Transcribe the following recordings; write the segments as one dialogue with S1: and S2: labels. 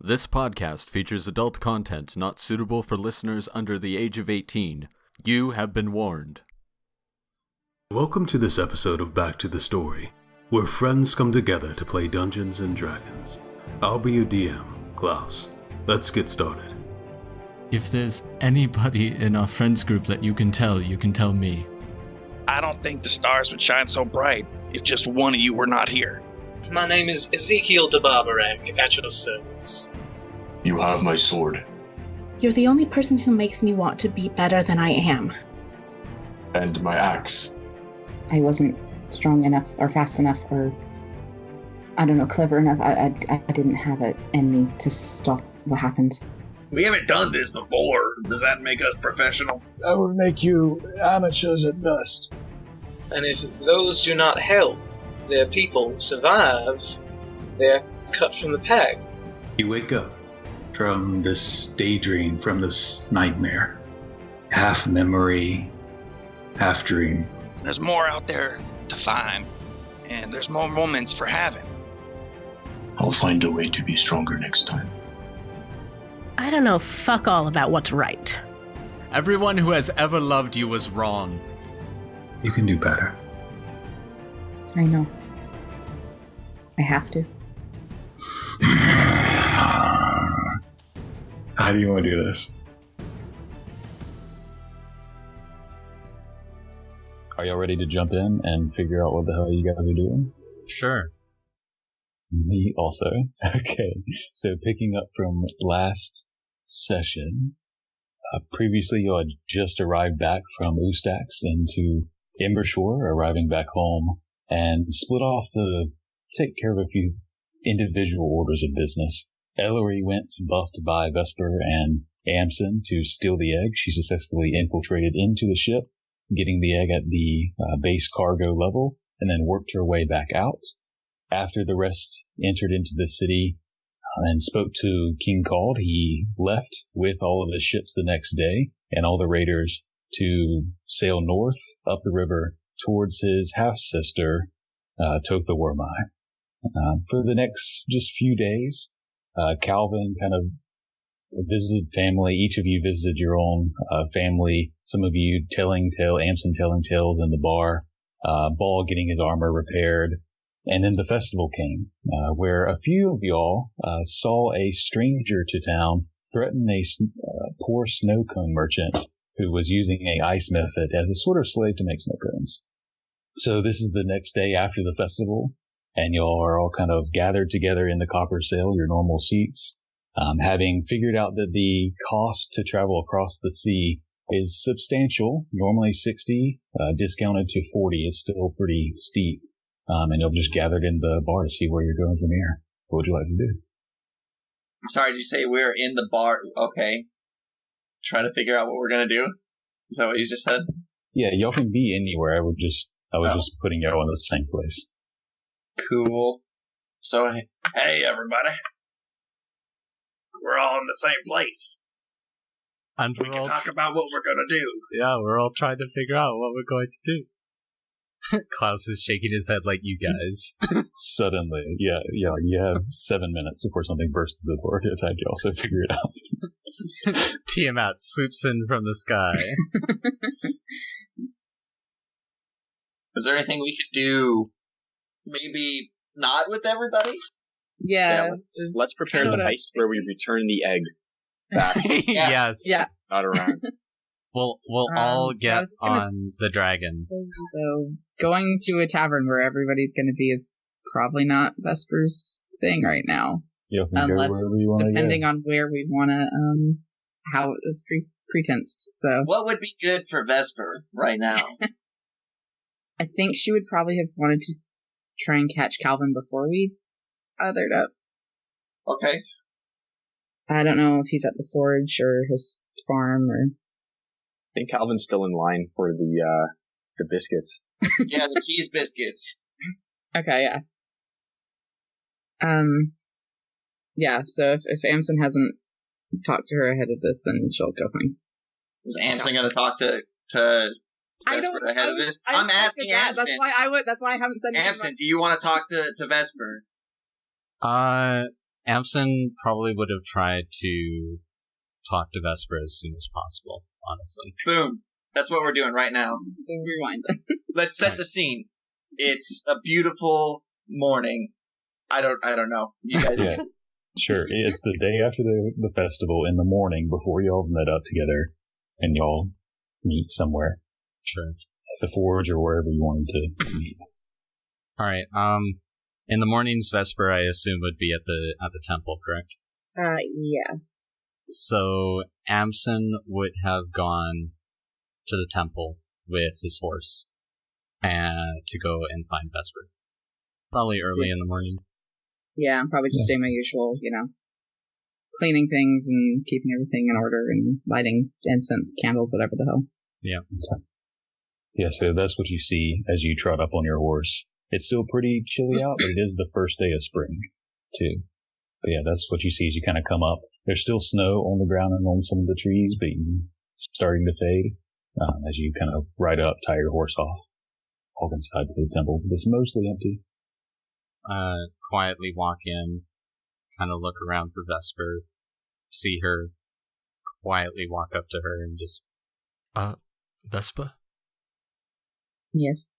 S1: This podcast features adult content not suitable for listeners under the age of 18. You have been warned.
S2: Welcome to this episode of Back to the Story, where friends come together to play Dungeons and Dragons. I'll be your DM, Klouse. Let's get started.
S3: If there's anybody in our friends group that you can tell me.
S4: I don't think the stars would shine so bright if just one of you were not here.
S5: My name is Ezekiel de Barbarek, at your service.
S6: You have my sword.
S7: You're the only person who makes me want to be better than I am.
S6: And my axe.
S8: I wasn't strong enough or fast enough or, I don't know, clever enough. I didn't have it in me to stop what happened.
S4: We haven't done this before. Does that make us professional?
S9: That would make you amateurs at best.
S5: And if those do not help their people survive, they're cut from the pack.
S10: You wake up from this daydream, from this nightmare. Half memory, half dream.
S4: There's more out there to find, and there's more moments for having.
S6: I'll find a way to be stronger next time.
S7: I don't know fuck all about what's right.
S3: Everyone who has ever loved you was wrong.
S10: You can do better.
S8: I know. I have to.
S10: How do you want to do this? Are y'all ready to jump in and figure out what the hell you guys are doing?
S3: Sure.
S10: Me also. Okay. So picking up from last session, previously you had just arrived back from Ustax into Embershore, arriving back home, and split off to take care of a few individual orders of business. Ellory went buffed by Vesper and Amsen to steal the egg. She successfully infiltrated into the ship, getting the egg at the base cargo level, and then worked her way back out. After the rest entered into the city and spoke to King Called, he left with all of his ships the next day and all the raiders to sail north up the river towards his half-sister, Totha Wormai. For the next just few days, Kalvyn kind of visited family. Each of you visited your own family. Some of you Amsen telling tales in the bar, Ball getting his armor repaired. And then the festival came, where a few of y'all saw a stranger to town threaten a poor snow cone merchant who was using a ice method as a sort of slave to make snow cones. So this is the next day after the festival, and y'all are all kind of gathered together in the copper sail, your normal seats, having figured out that the cost to travel across the sea is substantial. Normally 60, discounted to 40 is still pretty steep. And you'll just gathered in the bar to see where you're going from here. What would you like to do?
S11: I'm sorry, did you say we're in the bar? Okay. Try to figure out what we're going to do? Is that what you just said?
S10: Yeah, y'all can be anywhere. I was just putting y'all in the same place.
S11: Cool. So, hey, everybody. We're all in the same place.
S3: And
S11: we can talk about what we're going to do.
S3: Yeah, we're all trying to figure out what we're going to do. Klouse is shaking his head like you guys.
S10: Suddenly, yeah, you have 7 minutes before something bursts through the door to attack you. Also, figure it out.
S3: Tiamat swoops in from the sky.
S11: Is there anything we could do? Maybe not with everybody?
S12: Yeah.
S13: Let's prepare the heist where we return the egg back.
S3: Yes.
S12: Yeah.
S13: Not around.
S3: We'll all get on the dragon.
S12: So going to a tavern where everybody's going to be is probably not Vesper's thing right now.
S10: Unless,
S12: depending on where we want to, how it was pretensed. So,
S11: what would be good for Vesper right now?
S12: I think she would probably have wanted to try and catch Kalvyn before we othered up.
S11: Okay.
S12: I don't know if he's at the forge or his farm or...
S13: I think Kalvyn's still in line for the biscuits.
S11: Yeah, the cheese biscuits.
S12: Okay, yeah. Yeah, so if Amsen hasn't talked to her ahead of this, then she'll go fine.
S11: Is Amsen going to talk to Vesper ahead of this? I'm asking Amsen.
S12: That's why I haven't said anything.
S11: Amsen, do you want to talk to Vesper?
S3: Amsen probably would have tried to talk to Vesper as soon as possible, honestly.
S11: Boom. That's what we're doing right now.
S12: Rewind.
S11: Let's set the scene. It's a beautiful morning. I don't know. You guys.
S10: Yeah, sure. It's the day after the festival in the morning before y'all met up together and y'all meet somewhere.
S3: Sure.
S10: At the forge or wherever you wanted to meet.
S3: All right. In the mornings, Vesper, I assume, would be at the temple, correct?
S12: Yeah.
S3: So Amsen would have gone to the temple with his horse and to go and find Vesper. Probably early in the morning.
S12: Yeah, I'm probably just doing my usual, cleaning things and keeping everything in order and lighting incense, candles, whatever the hell.
S3: Yeah.
S10: Okay. Yeah, so that's what you see as you trot up on your horse. It's still pretty chilly out, but it is the first day of spring, too. But yeah, that's what you see as you kind of come up. There's still snow on the ground and on some of the trees, but starting to fade as you kind of ride up, tie your horse off, walk inside to the temple. It's mostly empty.
S3: Quietly walk in, kind of look around for Vesper, see her, quietly walk up to her and just...
S1: Vesper?
S12: Yes?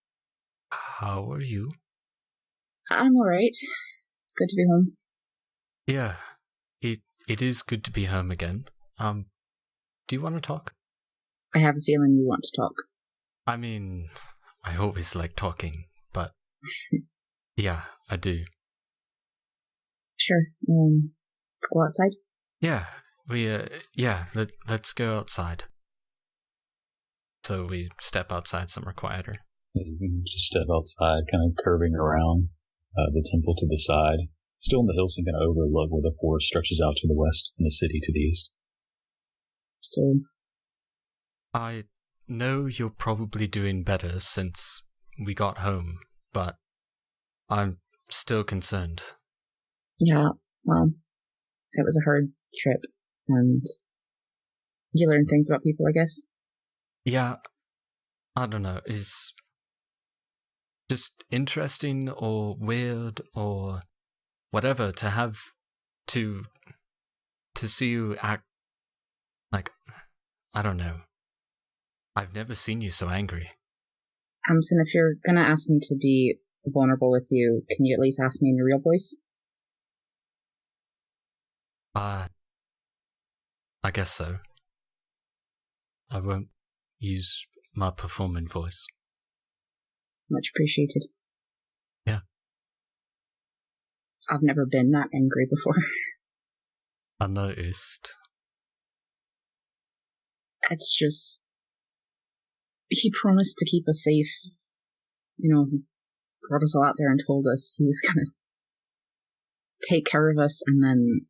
S1: How are you?
S12: I'm alright. It's good to be home.
S1: Yeah, it is good to be home again. Do you want to talk?
S12: I have a feeling you want to talk.
S1: I mean, I always like talking, but yeah, I do.
S12: Sure. Go outside?
S1: Yeah, let's go outside. So we step outside somewhere quieter.
S10: You can just step outside, kind of curving around the temple to the side. Still in the hills, you can overlook where the forest stretches out to the west and the city to the east.
S12: So,
S1: I know you're probably doing better since we got home, but I'm still concerned.
S12: Yeah, well, it was a hard trip, and you learn things about people, I guess.
S1: Yeah, I don't know, is just interesting or weird or whatever to have to see you act like, I don't know. I've never seen you so angry.
S12: Amsen, if you're gonna ask me to be vulnerable with you, can you at least ask me in your real voice?
S1: I guess so. I won't use my performing voice.
S12: Much appreciated.
S1: Yeah.
S12: I've never been that angry before.
S1: I noticed.
S12: It's just... He promised to keep us safe. He brought us all out there and told us he was gonna take care of us, and then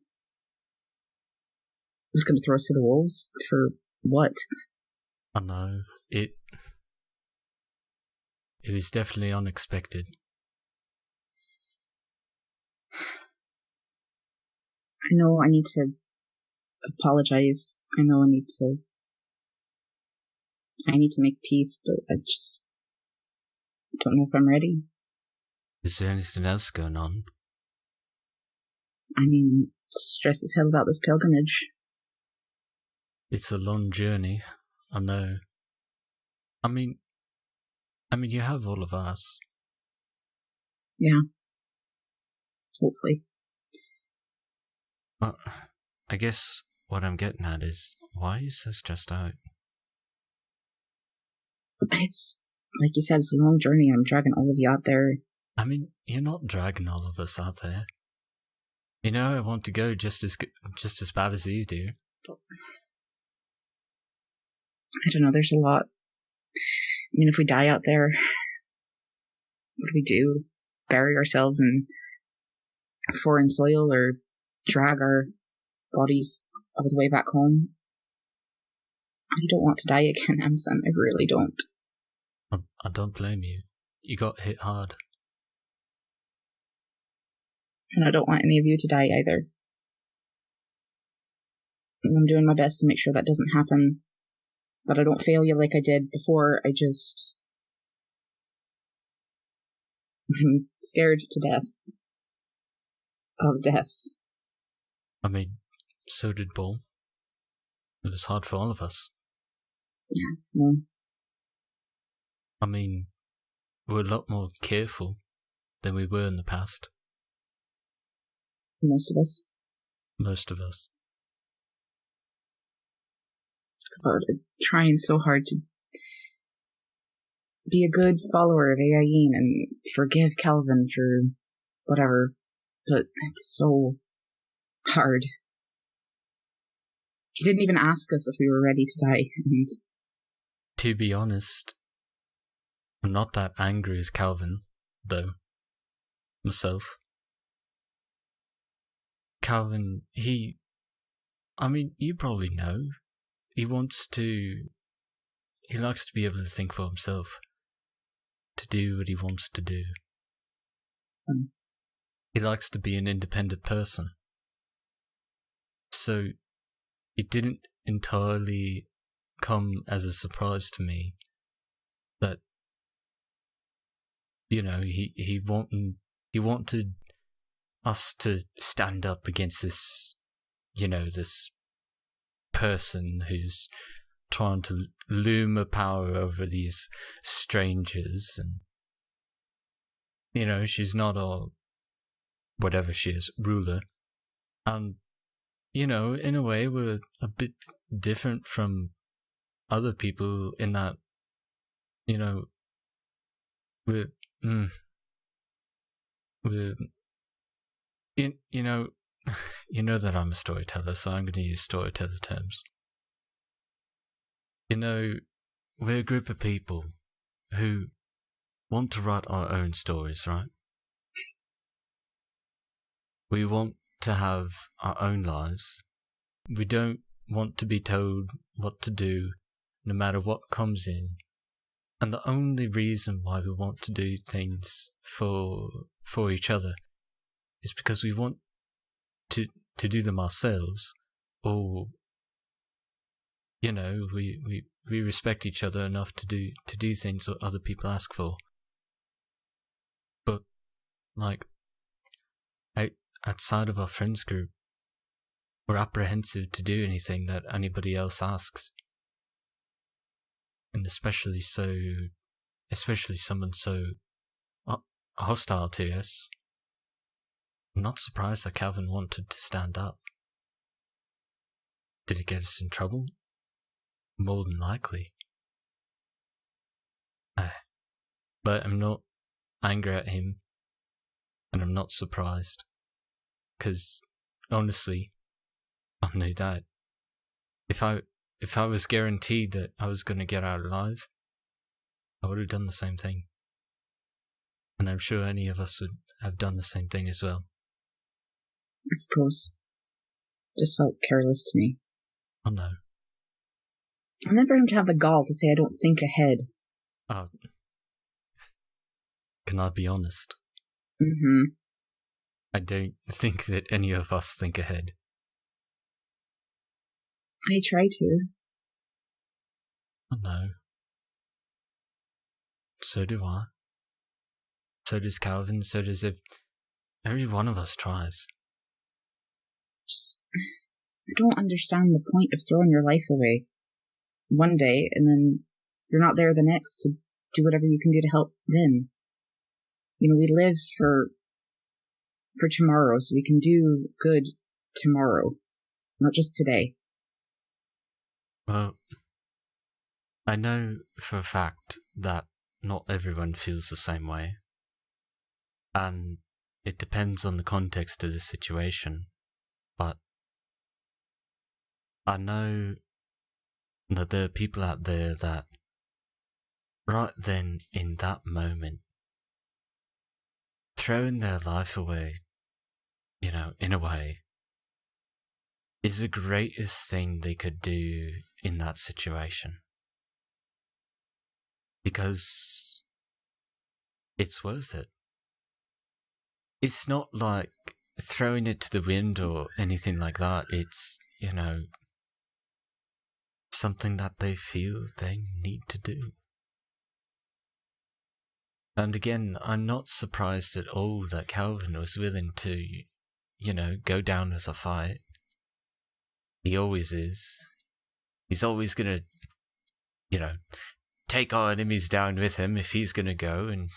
S12: he was gonna throw us to the wolves? For what?
S1: I know. It was definitely unexpected.
S12: I know I need to apologize. I know I need to make peace, but I just don't know if I'm ready.
S1: Is there anything else going on?
S12: I mean, stressed as hell about this pilgrimage.
S1: It's a long journey, I know. I mean, you have all of us.
S12: Yeah. Hopefully.
S1: I guess what I'm getting at is, why are you so stressed out?
S12: It's, like you said, it's a long journey and I'm dragging all of you out there.
S1: I mean, you're not dragging all of us out there. You know, I want to go just as bad as you do.
S12: I don't know, there's a lot. I mean, if we die out there, what do we do? Bury ourselves in foreign soil or drag our bodies all the way back home? I don't want to die again, Amsen. I really don't.
S1: I don't blame you. You got hit hard.
S12: And I don't want any of you to die either. And I'm doing my best to make sure that doesn't happen. That I don't fail you like I did before. I'm scared to death. Of death.
S1: I mean, so did Bull. It was hard for all of us.
S12: Yeah.
S1: I mean, we're a lot more careful than we were in the past.
S12: Most of us.
S1: Most of us.
S12: God, I'm trying so hard to be a good follower of Ayin and forgive Kalvyn for whatever, but it's so hard. He didn't even ask us if we were ready to die. And
S1: to be honest, I'm not that angry with Kalvyn, though. Myself. Kalvyn, you probably know. He likes to be able to think for himself. To do what he wants to do. He likes to be an independent person. So, it didn't entirely come as a surprise to me that, he wanted us to stand up against this, this person who's trying to loom a power over these strangers, and she's not a whatever she is, ruler, and in a way we're a bit different from other people in that we're that I'm a storyteller, so I'm going to use storyteller terms. We're a group of people who want to write our own stories, right? We want to have our own lives. We don't want to be told what to do, no matter what comes in. And the only reason why we want to do things for each other is because we want to do them ourselves, or we respect each other enough to do things that other people ask for. But outside of our friends group, we're apprehensive to do anything that anybody else asks, and especially someone so hostile to us. I'm not surprised that Kalvyn wanted to stand up. Did it get us in trouble? More than likely. But I'm not angry at him, and I'm not surprised. Because, honestly, I knew that if I was guaranteed that I was going to get out alive, I would have done the same thing. And I'm sure any of us would have done the same thing as well.
S12: I suppose. Just felt careless to me.
S1: Oh no.
S12: I never him to have the gall to say I don't think ahead.
S1: Can I be honest?
S12: Mm-hmm.
S1: I don't think that any of us think ahead.
S12: I try to.
S1: Oh no. So do I. So does Kalvyn, so does every one of us tries.
S12: I don't understand the point of throwing your life away one day and then you're not there the next to do whatever you can do to help then. We live for tomorrow, so we can do good tomorrow, not just today.
S1: Well, I know for a fact that not everyone feels the same way, and it depends on the context of the situation, but I know that there are people out there that right then, in that moment, throwing their life away, in a way, is the greatest thing they could do in that situation. Because it's worth it. It's not like throwing it to the wind or anything like that. It's, something that they feel they need to do. And again, I'm not surprised at all that Kalvyn was willing to, go down with the fight. He always is. He's always gonna, take our enemies down with him if he's gonna go, and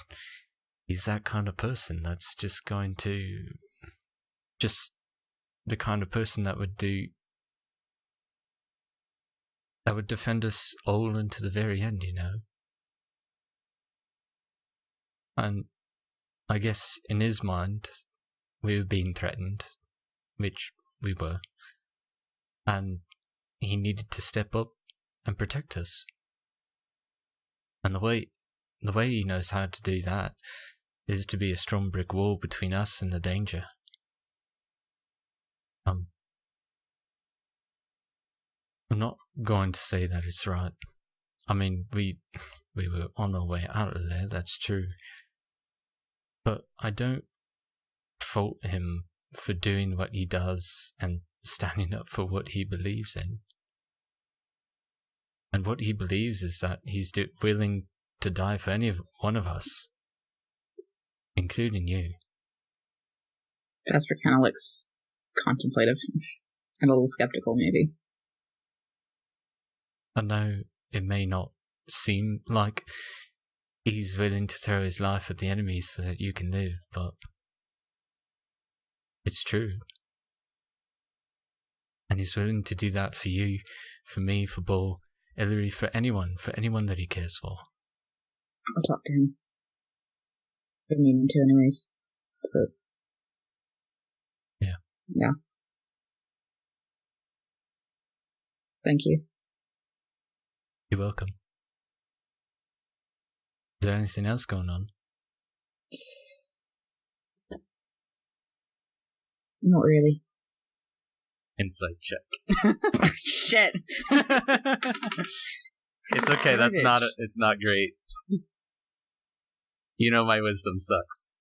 S1: he's that kind of person that's just going to... just the kind of person that would defend us all into the very end, And I guess in his mind, we were being threatened, which we were, and he needed to step up and protect us. And the way he knows how to do that is to be a strong brick wall between us and the danger. I'm not going to say that it's right. I mean, we were on our way out of there, that's true. But I don't fault him for doing what he does and standing up for what he believes in. And what he believes is that he's willing to die for any one of us, including you.
S12: Vesper kind of looks contemplative and a little skeptical, maybe.
S1: I know it may not seem like he's willing to throw his life at the enemy so that you can live, but it's true. And he's willing to do that for you, for me, for Bull, Ellory, for anyone that he cares for.
S12: I'll talk to him. Been meaning to anyways. But yeah. Thank you.
S1: You're welcome. Is there anything else going on?
S12: Not really.
S3: Insight check.
S12: Shit.
S3: It's okay. It's not great. My wisdom sucks.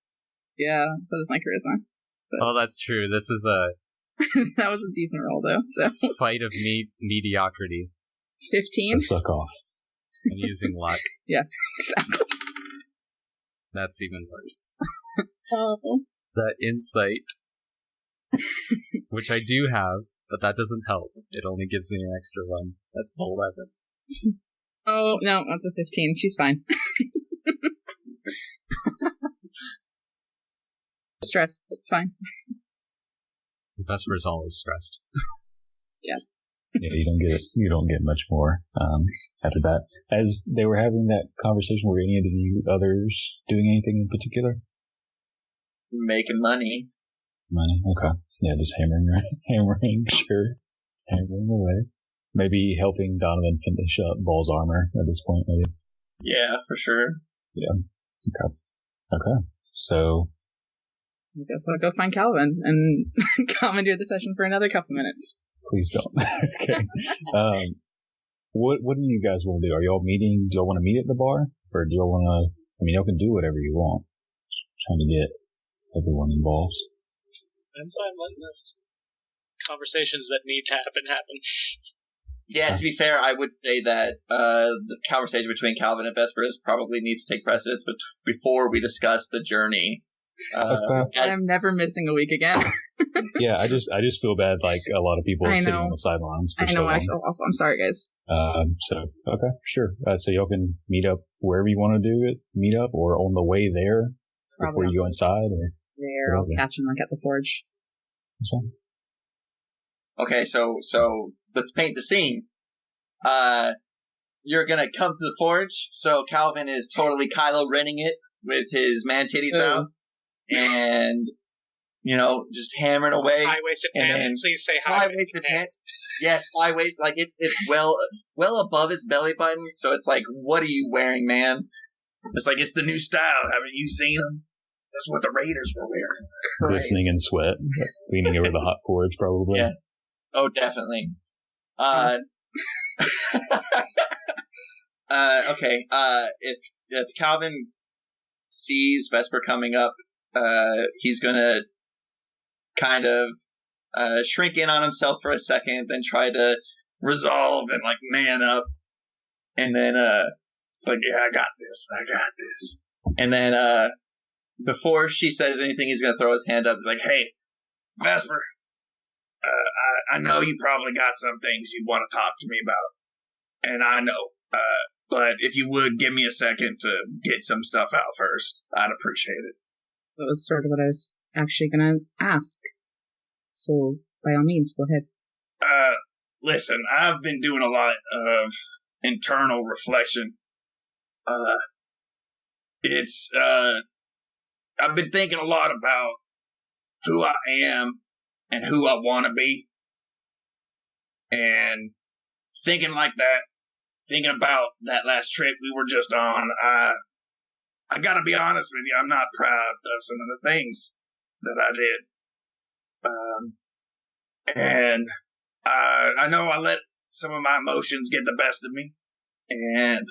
S12: Yeah, so does my charisma.
S3: But... Oh, that's true. This is a...
S12: that was a decent roll, though, so...
S3: fight of mediocrity.
S12: 15?
S10: Suck off.
S3: I'm using luck.
S12: Yeah, exactly.
S3: That's even worse.
S12: Oh.
S3: That insight, which I do have, but that doesn't help. It only gives me an extra one. That's the 11.
S12: Oh, no, that's a 15. She's fine. Stressed, but fine.
S3: Vesper's always stressed.
S12: Yeah.
S10: Yeah, you don't get much more after that. As they were having that conversation, were any of you others doing anything in particular?
S11: Making money.
S10: Money, okay. Yeah, just hammering, sure. Hammering away. Maybe helping Donovan finish up Ball's armor at this point, maybe.
S11: Yeah, for sure.
S10: Yeah. Okay. So
S12: I guess I'll go find Kalvyn and commandeer the session for another couple minutes.
S10: Please don't. Okay. What do you guys want to do? Are y'all meeting? Do y'all want to meet at the bar? Or do y'all want to, y'all can do whatever you want. Trying to get everyone involved.
S14: I'm fine letting the conversations that need to happen.
S11: Yeah, to be fair, I would say that the conversation between Kalvyn and Vesper probably needs to take precedence before we discuss the journey.
S12: I'm never missing a week again.
S10: Yeah, I just feel bad, like a lot of people are sitting on the sidelines for
S12: I know,
S10: so long.
S12: I feel awful. I'm sorry, guys.
S10: Okay, sure. So y'all can meet up wherever you want to do it, meet up, or on the way there before you go inside, or
S12: there. I'll catch him at the forge.
S11: Okay, so let's paint the scene. You're gonna come to the forge, so Kalvyn is totally Kylo Renning it with his man titties out, and just hammering away.
S14: High-waisted pants. Please say
S11: high-waisted pants. Yes, high-waist. Like it's well above his belly button, so it's like, what are you wearing, man? It's like it's the new style. Haven't you seen them? That's what the Raiders were wearing.
S10: Glistening in sweat, leaning over the hot forge, probably.
S11: Yeah. Oh, definitely. Okay. If Kalvyn sees Vesper coming up, he's gonna kind of shrink in on himself for a second, then try to resolve and man up, and then it's like, yeah, I got this. And then before she says anything, he's gonna throw his hand up. He's like, hey, Vesper,
S4: I know you probably got some things you'd want to talk to me about, and I know. But if you would give me a second to get some stuff out first, I'd appreciate it.
S12: That was sort of what I was actually going to ask. So, by all means, go ahead.
S4: Listen, I've been doing a lot of internal reflection. I've been thinking a lot about who I am and who I want to be. And thinking like that, thinking about that last trip we were just on, I gotta be honest with you, I'm not proud of some of the things that I did. And I know I let some of my emotions get the best of me, and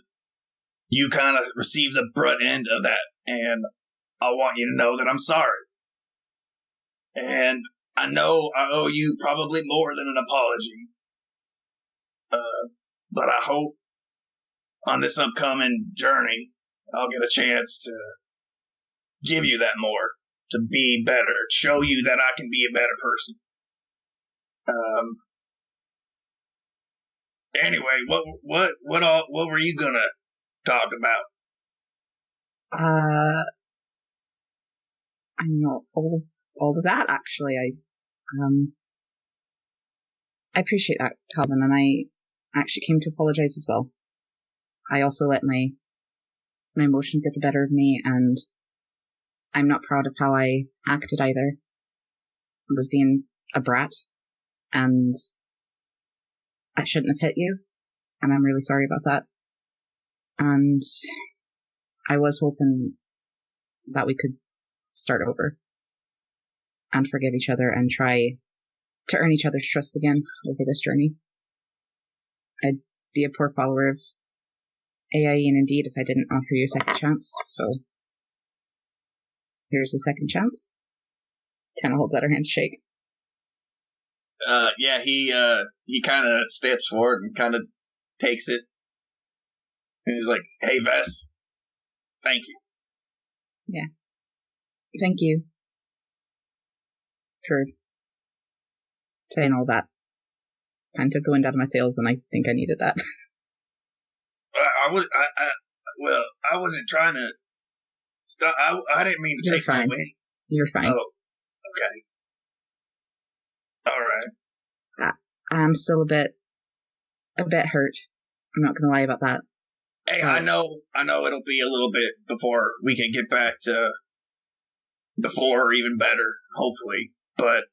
S4: you kind of received the brunt end of that, and I want you to know that I'm sorry. And I know I owe you probably more than an apology. But I hope on this upcoming journey, I'll get a chance to give you that more, to be better, show you that I can be a better person. Anyway, what were you gonna talk about?
S12: I'm not all of that, actually. I appreciate that, Calvin, and I actually came to apologize as well. I also let my emotions get the better of me, and I'm not proud of how I acted either. I was being a brat, and I shouldn't have hit you, and I'm really sorry about that. And I was hoping that we could start over and forgive each other and try to earn each other's trust again over this journey. I'd be a poor follower of AIE and Indeed if I didn't offer you a second chance, so here's a second chance. Kind of holds out her hand to shake.
S11: Yeah, he kind of steps forward and kind of takes it. And he's like, "Hey, Vess, thank you."
S12: Yeah. Thank you for saying all that. Kind of took the wind out of my sails, and I think I needed that.
S4: I wasn't trying to stop. I didn't mean to
S12: You're
S4: take
S12: fine.
S4: my way.
S12: You're fine.
S4: Oh, okay. All right.
S12: I'm still a bit hurt. I'm not going to lie about that.
S4: Hey, I know it'll be a little bit before we can get back to before or even better, hopefully. But,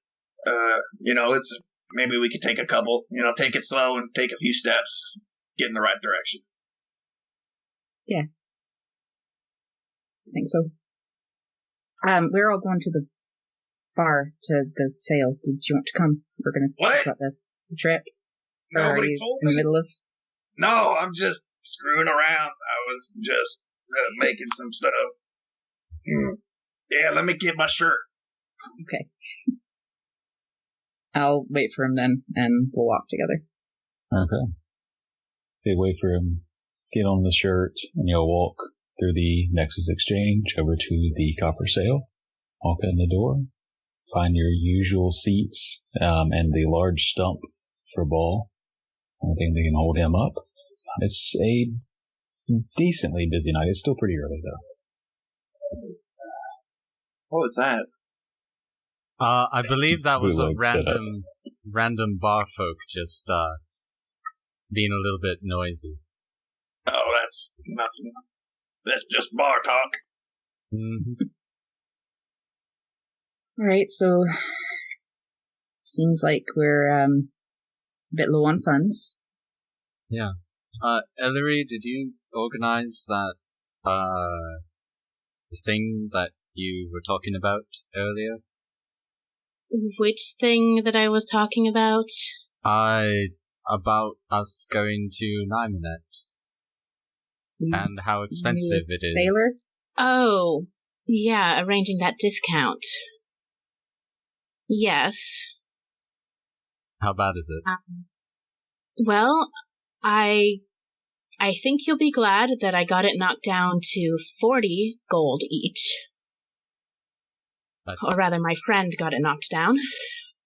S4: it's maybe we could take a couple, take it slow and take a few steps, get in the right direction.
S12: Yeah. I think so. We're all going to the bar to the sale. Did you want to come? We're going to talk about the trip.
S4: Nobody told
S12: in
S4: me.
S12: the middle of...
S4: No, I'm just screwing around. I was just making some stuff. Yeah, let me get my shirt.
S12: Okay. I'll wait for him then, and we'll walk together.
S10: Okay. So you wait for him, get on the shirt, and you'll walk through the Nexus Exchange over to the copper sale. Walk in the door, find your usual seats, and the large stump for Ball. I think they can hold him up. It's a decently busy night. It's still pretty early, though.
S11: What was that?
S3: I believe that was a
S10: Bootleg
S3: random bar folk just being a little bit noisy.
S4: Oh, that's nothing. That's just bar talk.
S3: Mm-hmm.
S12: Alright, so seems like we're a bit low on funds.
S3: Yeah. Ellory, did you organize that thing that you were talking about earlier?
S7: Which thing that I was talking about?
S3: About us going to Nymanet. And how expensive it is.
S12: Sailors?
S7: Oh, yeah, arranging that discount. Yes.
S3: How bad is it?
S7: Well, I think you'll be glad that I got it knocked down to 40 gold each. Or rather, my friend got it knocked down.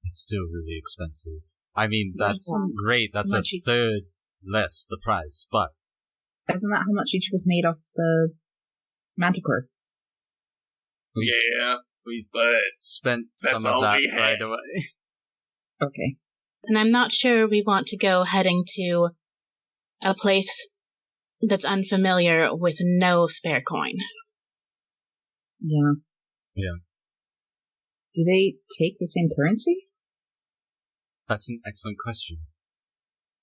S3: It's still really expensive. I mean, that's great. That's a third less the price, but...
S12: Isn't that how much each was made off the manticore?
S3: We spent some of that right away.
S12: Okay.
S7: And I'm not sure we want to go heading to a place that's unfamiliar with no spare coin.
S12: Yeah.
S3: Yeah.
S12: Do they take the same currency?
S3: That's an excellent question.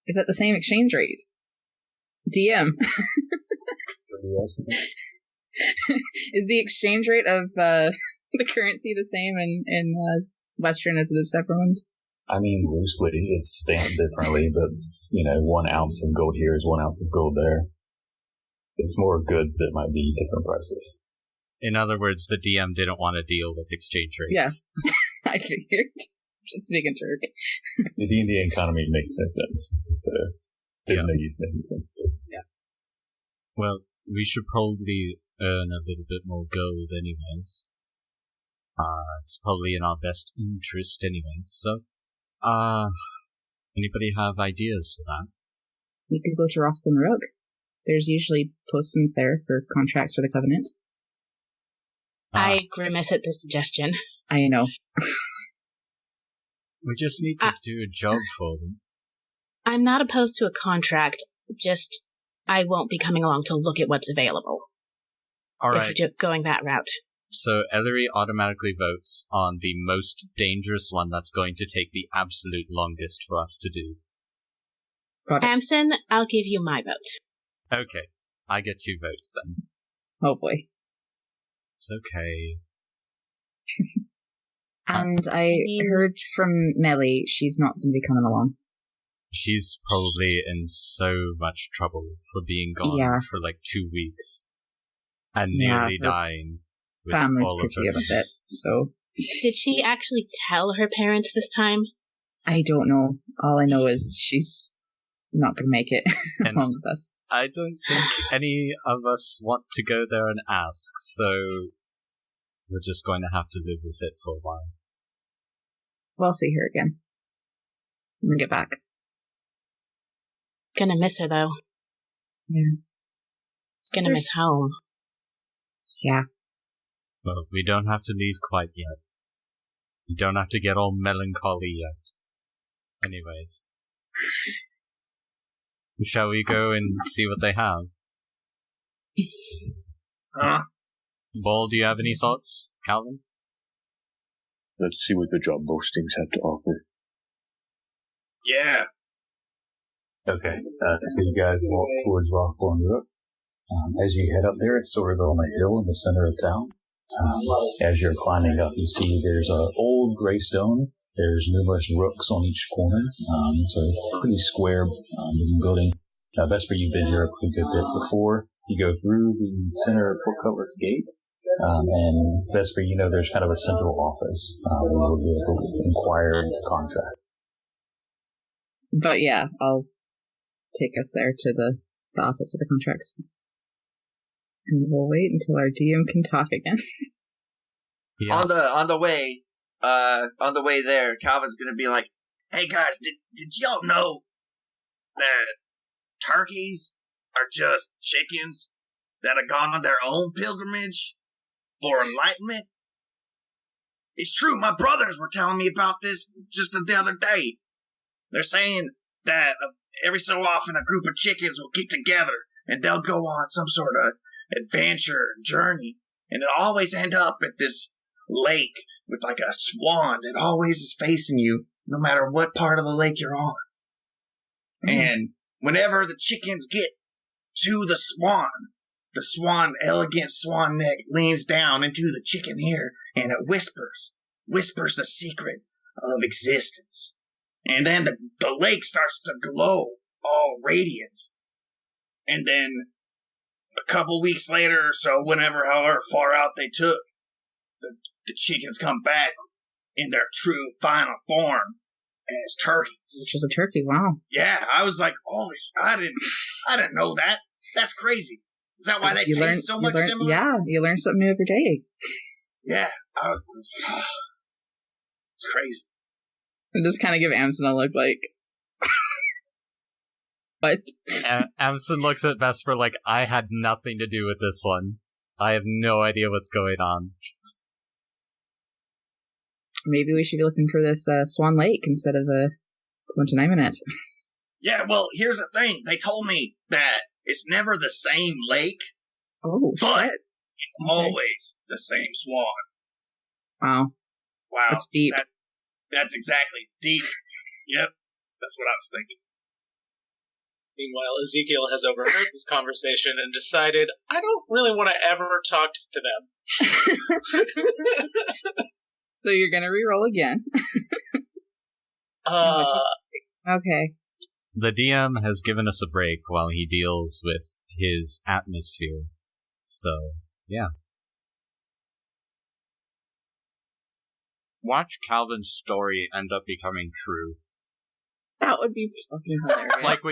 S12: Is that the same exchange rate? DM. Is the exchange rate of the currency the same in Western as it is Severland?
S10: I mean, loosely, it's stamped differently, but, 1 ounce of gold here is 1 ounce of gold there. It's more goods that might be different prices.
S3: In other words, the DM didn't want to deal with exchange rates.
S12: Yeah, I figured. Just making sure.
S10: The D&D economy makes no sense, so there's no use making sense.
S3: Yeah. Well, we should probably earn a little bit more gold anyways. It's probably in our best interest anyways, so, anybody have ideas for that?
S12: We could go to Rothburn Rook. There's usually postings there for contracts for the Covenant.
S7: I grimace at this suggestion.
S12: I know.
S3: We just need to do a job for them.
S7: I'm not opposed to a contract, just I won't be coming along to look at what's available.
S3: All right.
S7: If you're going that route.
S3: So Ellory automatically votes on the most dangerous one that's going to take the absolute longest for us to do.
S7: Amsen, I'll give you my vote.
S3: Okay. I get 2 votes then.
S12: Oh boy.
S3: It's okay.
S12: And I heard from Melly she's not going to be coming along.
S3: She's probably in so much trouble for being gone for like 2 weeks. And nearly dying with
S12: family's
S3: all of
S12: pretty
S3: her
S12: upset, so...
S7: Did she actually tell her parents this time?
S12: I don't know. All I know is she's not going to make it along with us.
S3: I don't think any of us want to go there and ask, so we're just going to have to live with it for a while.
S12: We'll see her again when we get back.
S7: Gonna miss her, though.
S12: Yeah.
S7: Gonna miss home.
S12: Yeah.
S3: Well, we don't have to leave quite yet. We don't have to get all melancholy yet. Anyways. Shall we go and see what they have? Ball, do you have any thoughts? Kalvyn?
S6: Let's see what the job postings have to offer.
S4: Yeah.
S10: Okay, so you guys walk towards Rothburn Rook. As you head up there, it's sort of on a hill in the center of town. As you're climbing up, you see there's an old gray stone. There's numerous rooks on each corner. It's a pretty square building. Vesper, you've been here a pretty good bit before. You go through the center portcullis gate, and Vesper, there's kind of a central office where you'll be able to inquire into contract.
S12: But yeah, I'll take us there to the office of the contracts. And we'll wait until our DM can talk again.
S3: Yes.
S11: On the way there, Calvin's gonna be like, "Hey guys, did y'all know that turkeys are just chickens that have gone on their own pilgrimage for enlightenment? It's true. My brothers were telling me about this just the other day. They're saying that every so often a group of chickens will get together and they'll go on some sort of adventure journey, and it'll always end up at this lake with like a swan that always is facing you no matter what part of the lake you're on. And whenever the chickens get to the swan, elegant swan neck leans down into the chicken ear and it whispers the secret of existence. And then the lake starts to glow all radiant. And then a couple weeks later or so, however far out they took, the chickens come back in their true final form as turkeys.
S12: Which is a turkey, wow.
S11: Yeah, I was like, oh, I didn't know that. That's crazy. Is that why they taste so much similar?
S12: Yeah, you learn something new every day.
S11: Yeah, I was. It's crazy.
S12: And just kind of give Amsen a look like, what?
S3: Amsen looks at Vesper like, I had nothing to do with this one. I have no idea what's going on.
S12: Maybe we should be looking for this Swan Lake instead of going to Nymanet.
S4: Yeah, well, here's the thing. They told me that it's never the same lake,
S12: Oh,
S4: but
S12: shit.
S4: it's always the same swan.
S12: Wow.
S4: Wow.
S12: That's deep.
S4: That's exactly deep. Yep, that's what I was thinking.
S14: Meanwhile, Ezekiel has overheard this conversation and decided, I don't really want to ever talk to them.
S12: So you're gonna reroll again. Okay.
S3: The DM has given us a break while he deals with his atmosphere. So, yeah. Watch Kalvyn's story end up becoming true.
S12: That would be fucking hilarious.
S3: Like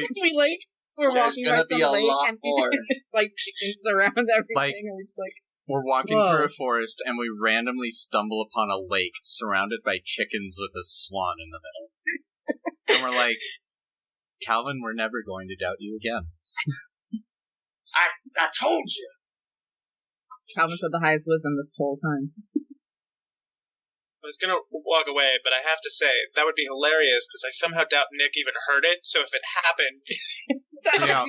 S3: we're
S12: walking by some lake and
S11: more.
S12: like chickens around everything,
S3: Like,
S12: and we're just like,
S3: we're walking
S12: whoa.
S3: through a forest and we randomly stumble upon a lake surrounded by chickens with a swan in the middle. And we're like, Kalvyn, we're never going to doubt you again.
S4: I told you.
S12: Kalvyn said the highest wisdom this whole time.
S14: I was gonna walk away, but I have to say, that would be hilarious, because I somehow doubt Nick even heard it, so if it happened...
S3: Yeah.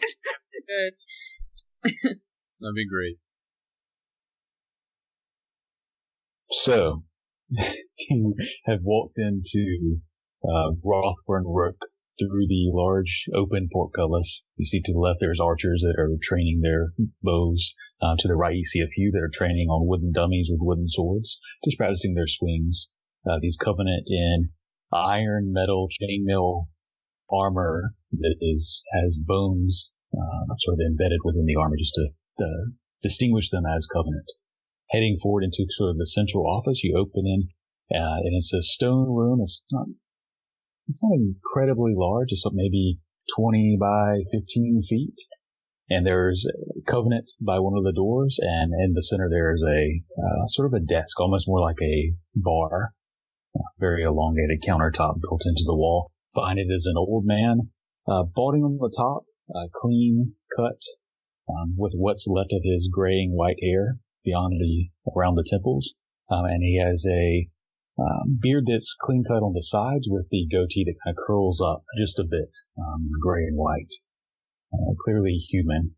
S12: Good.
S3: That'd be great.
S10: So, you have walked into Rothburn Rook through the large open portcullis. You see to the left there's archers that are training their bows. To the right you see a few that are training on wooden dummies with wooden swords, just practicing their swings. These Covenant in iron, metal, chainmail armor that has bones sort of embedded within the armor just to distinguish them as Covenant. Heading forward into sort of the central office, you open in, and it's a stone room. It's not incredibly large. It's maybe 20 by 15 feet. And there's a Covenant by one of the doors, and in the center there's a sort of a desk, almost more like a bar. Very elongated countertop built into the wall. Behind it is an old man, balding on the top, clean cut, with what's left of his graying white hair around the temples. And he has a beard that's clean cut on the sides with the goatee that kind of curls up just a bit, gray and white. Clearly human.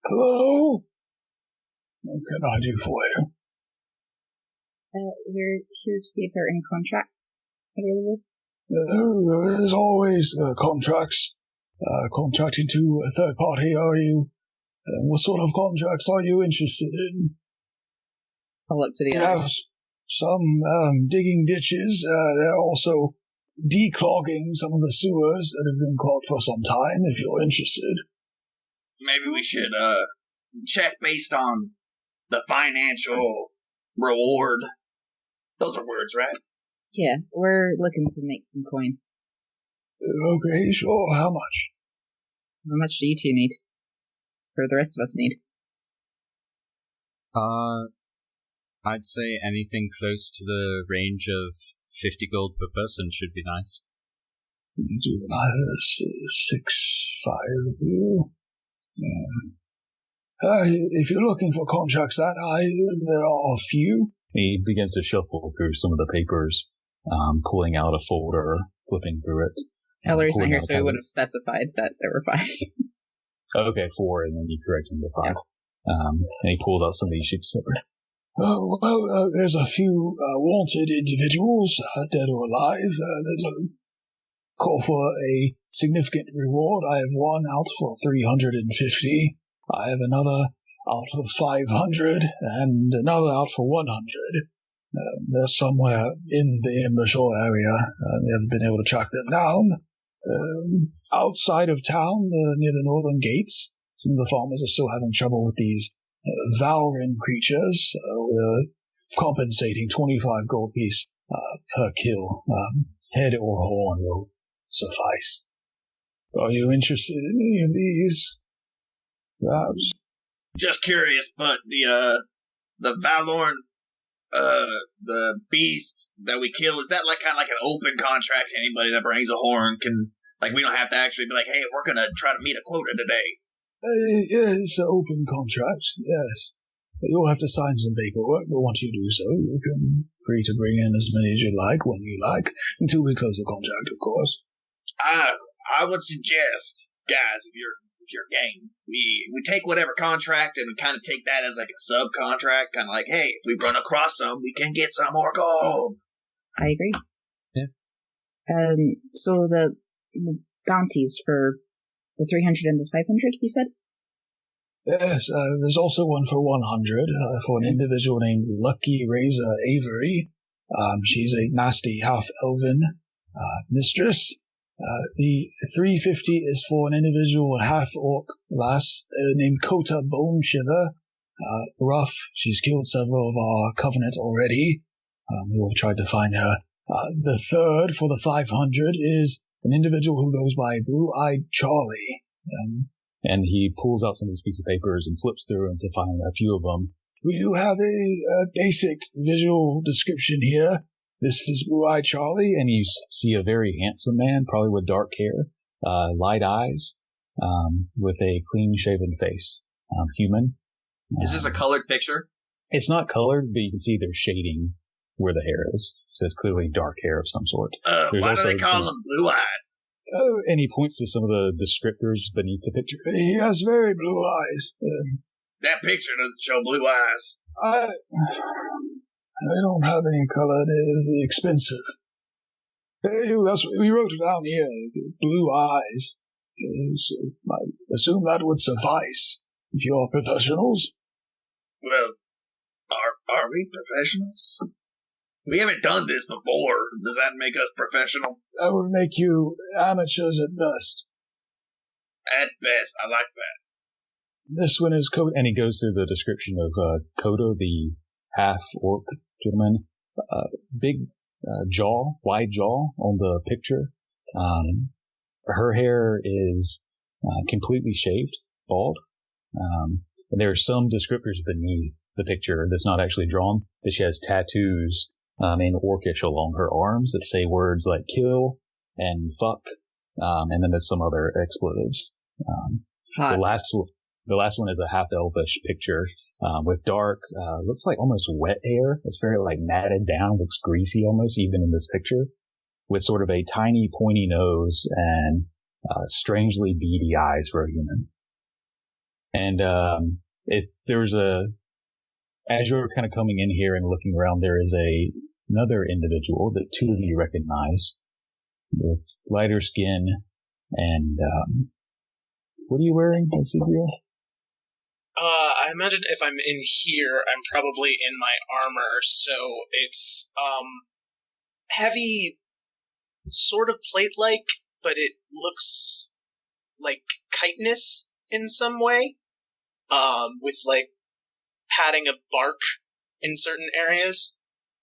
S9: Hello? What can I do for you?
S12: We're here to see if there are any contracts available.
S9: There is always contracts. Contracting to a third party, are you? What sort of contracts are you interested in?
S12: I'll look to the
S9: We have
S12: others.
S9: some digging ditches. There are also declogging some of the sewers that have been clogged for some time, if you're interested.
S4: Maybe we should check based on the financial reward. Those are words, right?
S12: Yeah, we're looking to make some coin.
S9: Okay, sure. How much?
S12: How much do you two need? Or the rest of us need?
S3: I'd say anything close to the range of 50 gold per person should be nice.
S9: 5 of you. If you're looking for contracts that high, there are a few.
S10: He begins to shuffle through some of the papers, pulling out a folder, flipping through it.
S12: Ellory's not
S10: pulling
S12: here,
S10: out
S12: so we would have specified that there were 5.
S10: Okay, 4, and then you correct him to 5. And he pulls out some of these sheets of paper.
S9: There's a few wanted individuals, dead or alive. There's a call for a significant reward. I have one out for 350. I have another out for 500, and another out for 100. They're somewhere in the Imbrashore area. We haven't been able to track them down. Outside of town, near the northern gates, some of the farmers are still having trouble with these Valrin creatures. We're compensating 25 gold piece per kill. Head or horn will suffice. Are you interested in any of these? Perhaps?
S4: Just curious, but the Valorn the beast that we kill, is that like kind of like an open contract? Anybody that brings a horn can, like, we don't have to actually be like, hey, we're gonna try to meet a quota today.
S9: Yeah, it's an open contract, yes. You'll have to sign some paperwork, but once you do so, you can free to bring in as many as you like, when you like, until we close the contract, of course.
S4: I would suggest, guys, if you're game, we take whatever contract and we kind of take that as like a subcontract, kind of like, hey, if we run across some, we can get some more gold.
S12: I agree.
S1: Yeah.
S12: So the bounties for the 300 and the 500, you said?
S9: Yes, there's also one for 100, for an individual named Lucky Razor Avery. She's a nasty half-elven mistress. The 350 is for an individual half-orc lass named Kota Bone Shiver. Rough, she's killed several of our covenant already. We all tried to find her. The third, for the 500, is an individual who goes by Blue-Eyed Charlie.
S10: And he pulls out some of these pieces of papers and flips through them to find a few of them.
S9: We do have a basic visual description here. This is Blue-Eyed Charlie.
S10: And you see a very handsome man, probably with dark hair, light eyes, with a clean-shaven face. Human.
S4: Is this a colored picture?
S10: It's not colored, but you can see there's shading where the hair is. So it's clearly dark hair of some sort.
S4: Why do they call him blue-eyed?
S10: And he points to some of the descriptors beneath the picture.
S9: He has very blue eyes.
S4: That picture doesn't show blue eyes.
S9: I don't have any color. It is expensive. We wrote it down here. Blue eyes. So I assume that would suffice if you're professionals.
S4: Well, are we professionals? We haven't done this before. Does that make us professional?
S9: That would make you amateurs at best.
S4: At best, I like that.
S9: This one is Kota.
S10: And he goes through the description of Kota, the half-orc gentleman. Big jaw, wide jaw on the picture. Her hair is completely shaved, bald. And there are some descriptors beneath the picture that's not actually drawn, that she has tattoos in Orcish along her arms that say words like kill and fuck, and then there's some other expletives. The last one is a half-elvish picture with dark, looks like almost wet hair. It's very like matted down, looks greasy almost, even in this picture, with sort of a tiny pointy nose and strangely beady eyes for a human. And as you're kind of coming in here and looking around, there is another individual that two of you recognize with lighter skin and, what are you wearing, Ezekiel?
S14: I imagine if I'm in here, I'm probably in my armor, so it's, heavy, sort of plate-like, but it looks like chitinous in some way, with, like, padding of bark in certain areas.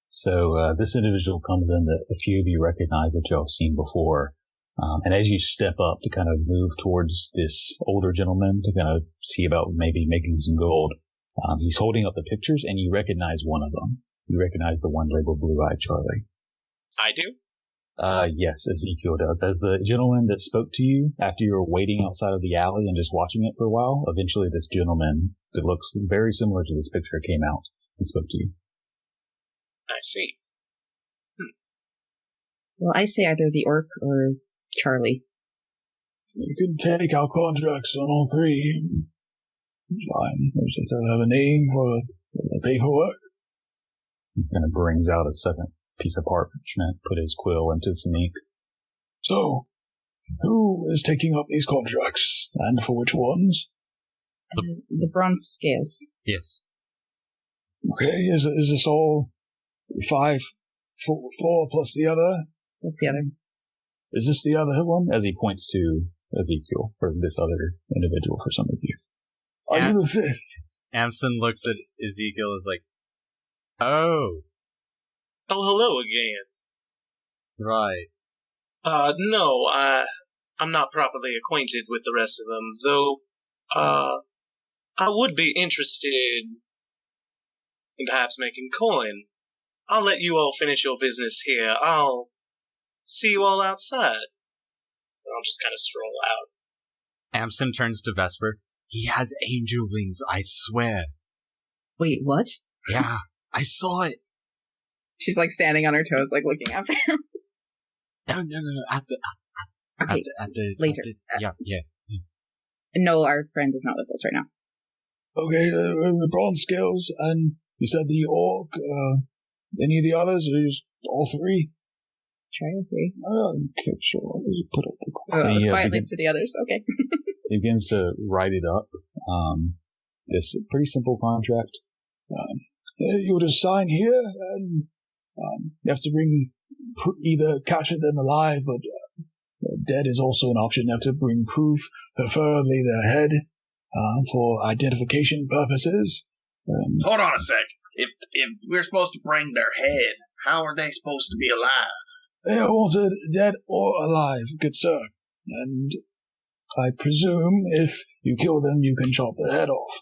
S10: So this individual comes in that a few of you recognize that y'all have seen before. And as you step up to kind of move towards this older gentleman to kind of see about maybe making some gold, he's holding up the pictures and you recognize one of them. You recognize the one labeled Blue-Eyed Charlie.
S14: I do?
S10: Yes, Ezekiel does. As the gentleman that spoke to you after you were waiting outside of the alley and just watching it for a while, eventually this gentleman that looks very similar to this picture came out and spoke to you.
S14: I see.
S12: Well, I say either the orc or Charlie.
S9: You can take our contracts on all three. Fine. We just have a name for the paperwork.
S10: He kind of brings out a second piece of parchment, put his quill into some ink.
S9: So, who is taking up these contracts, and for which ones?
S12: The bronze scales.
S1: Yes.
S9: Okay, is this all 4 plus the other?
S12: What's the other?
S9: Is this the other one?
S10: As he points to Ezekiel, or this other individual for some of you.
S9: Are you the fifth?
S3: Amsen looks at Ezekiel as like, oh.
S14: Oh, hello again.
S3: Right.
S14: No, I'm not properly acquainted with the rest of them, though, I would be interested in perhaps making coin I'll let you all finish your business here. I'll see you all outside. I'll just kind of stroll out.
S3: Amsen turns to Vesper. He has angel wings, I swear.
S12: Wait, what?
S3: Yeah, I saw it.
S12: She's like standing on her toes, like looking after him.
S3: No. At the
S12: later.
S3: Yeah.
S12: No, our friend is not with us right now.
S9: Okay, the bronze scales, and you said the orc, any of the others, or just all three?
S12: Try all three.
S9: Okay, sure. I'll just put up the
S12: quietly to the others, okay.
S10: He begins to write it up. It's a pretty simple contract.
S9: You'll just sign here, and you have to either capture them alive, but dead is also an option. You have to bring proof, preferably their head, for identification purposes.
S4: Hold on a sec. If we're supposed to bring their head, how are they supposed to be alive?
S9: They are wanted dead or alive, good sir. And I presume if you kill them, you can chop their head off.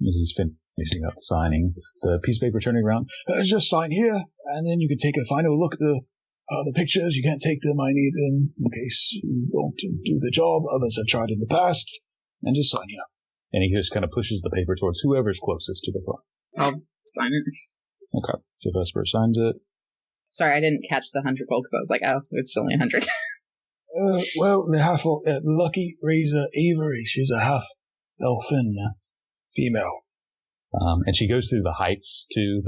S10: As he's finishing up the signing, the piece of paper turning around.
S9: Just sign here, and then you can take a final look at the pictures. You can't take them. I need them in case you won't do the job. Others have tried in the past. And just sign here.
S10: And he just kind of pushes the paper towards whoever's closest to the front.
S12: I'll sign it.
S10: Okay. So Vesper signs it.
S12: Sorry, I didn't catch the 100 gold because I was like, oh, it's only 100.
S9: Well, the half Lucky Razor Avery. She's a half elfin female.
S10: And she goes through the heights too.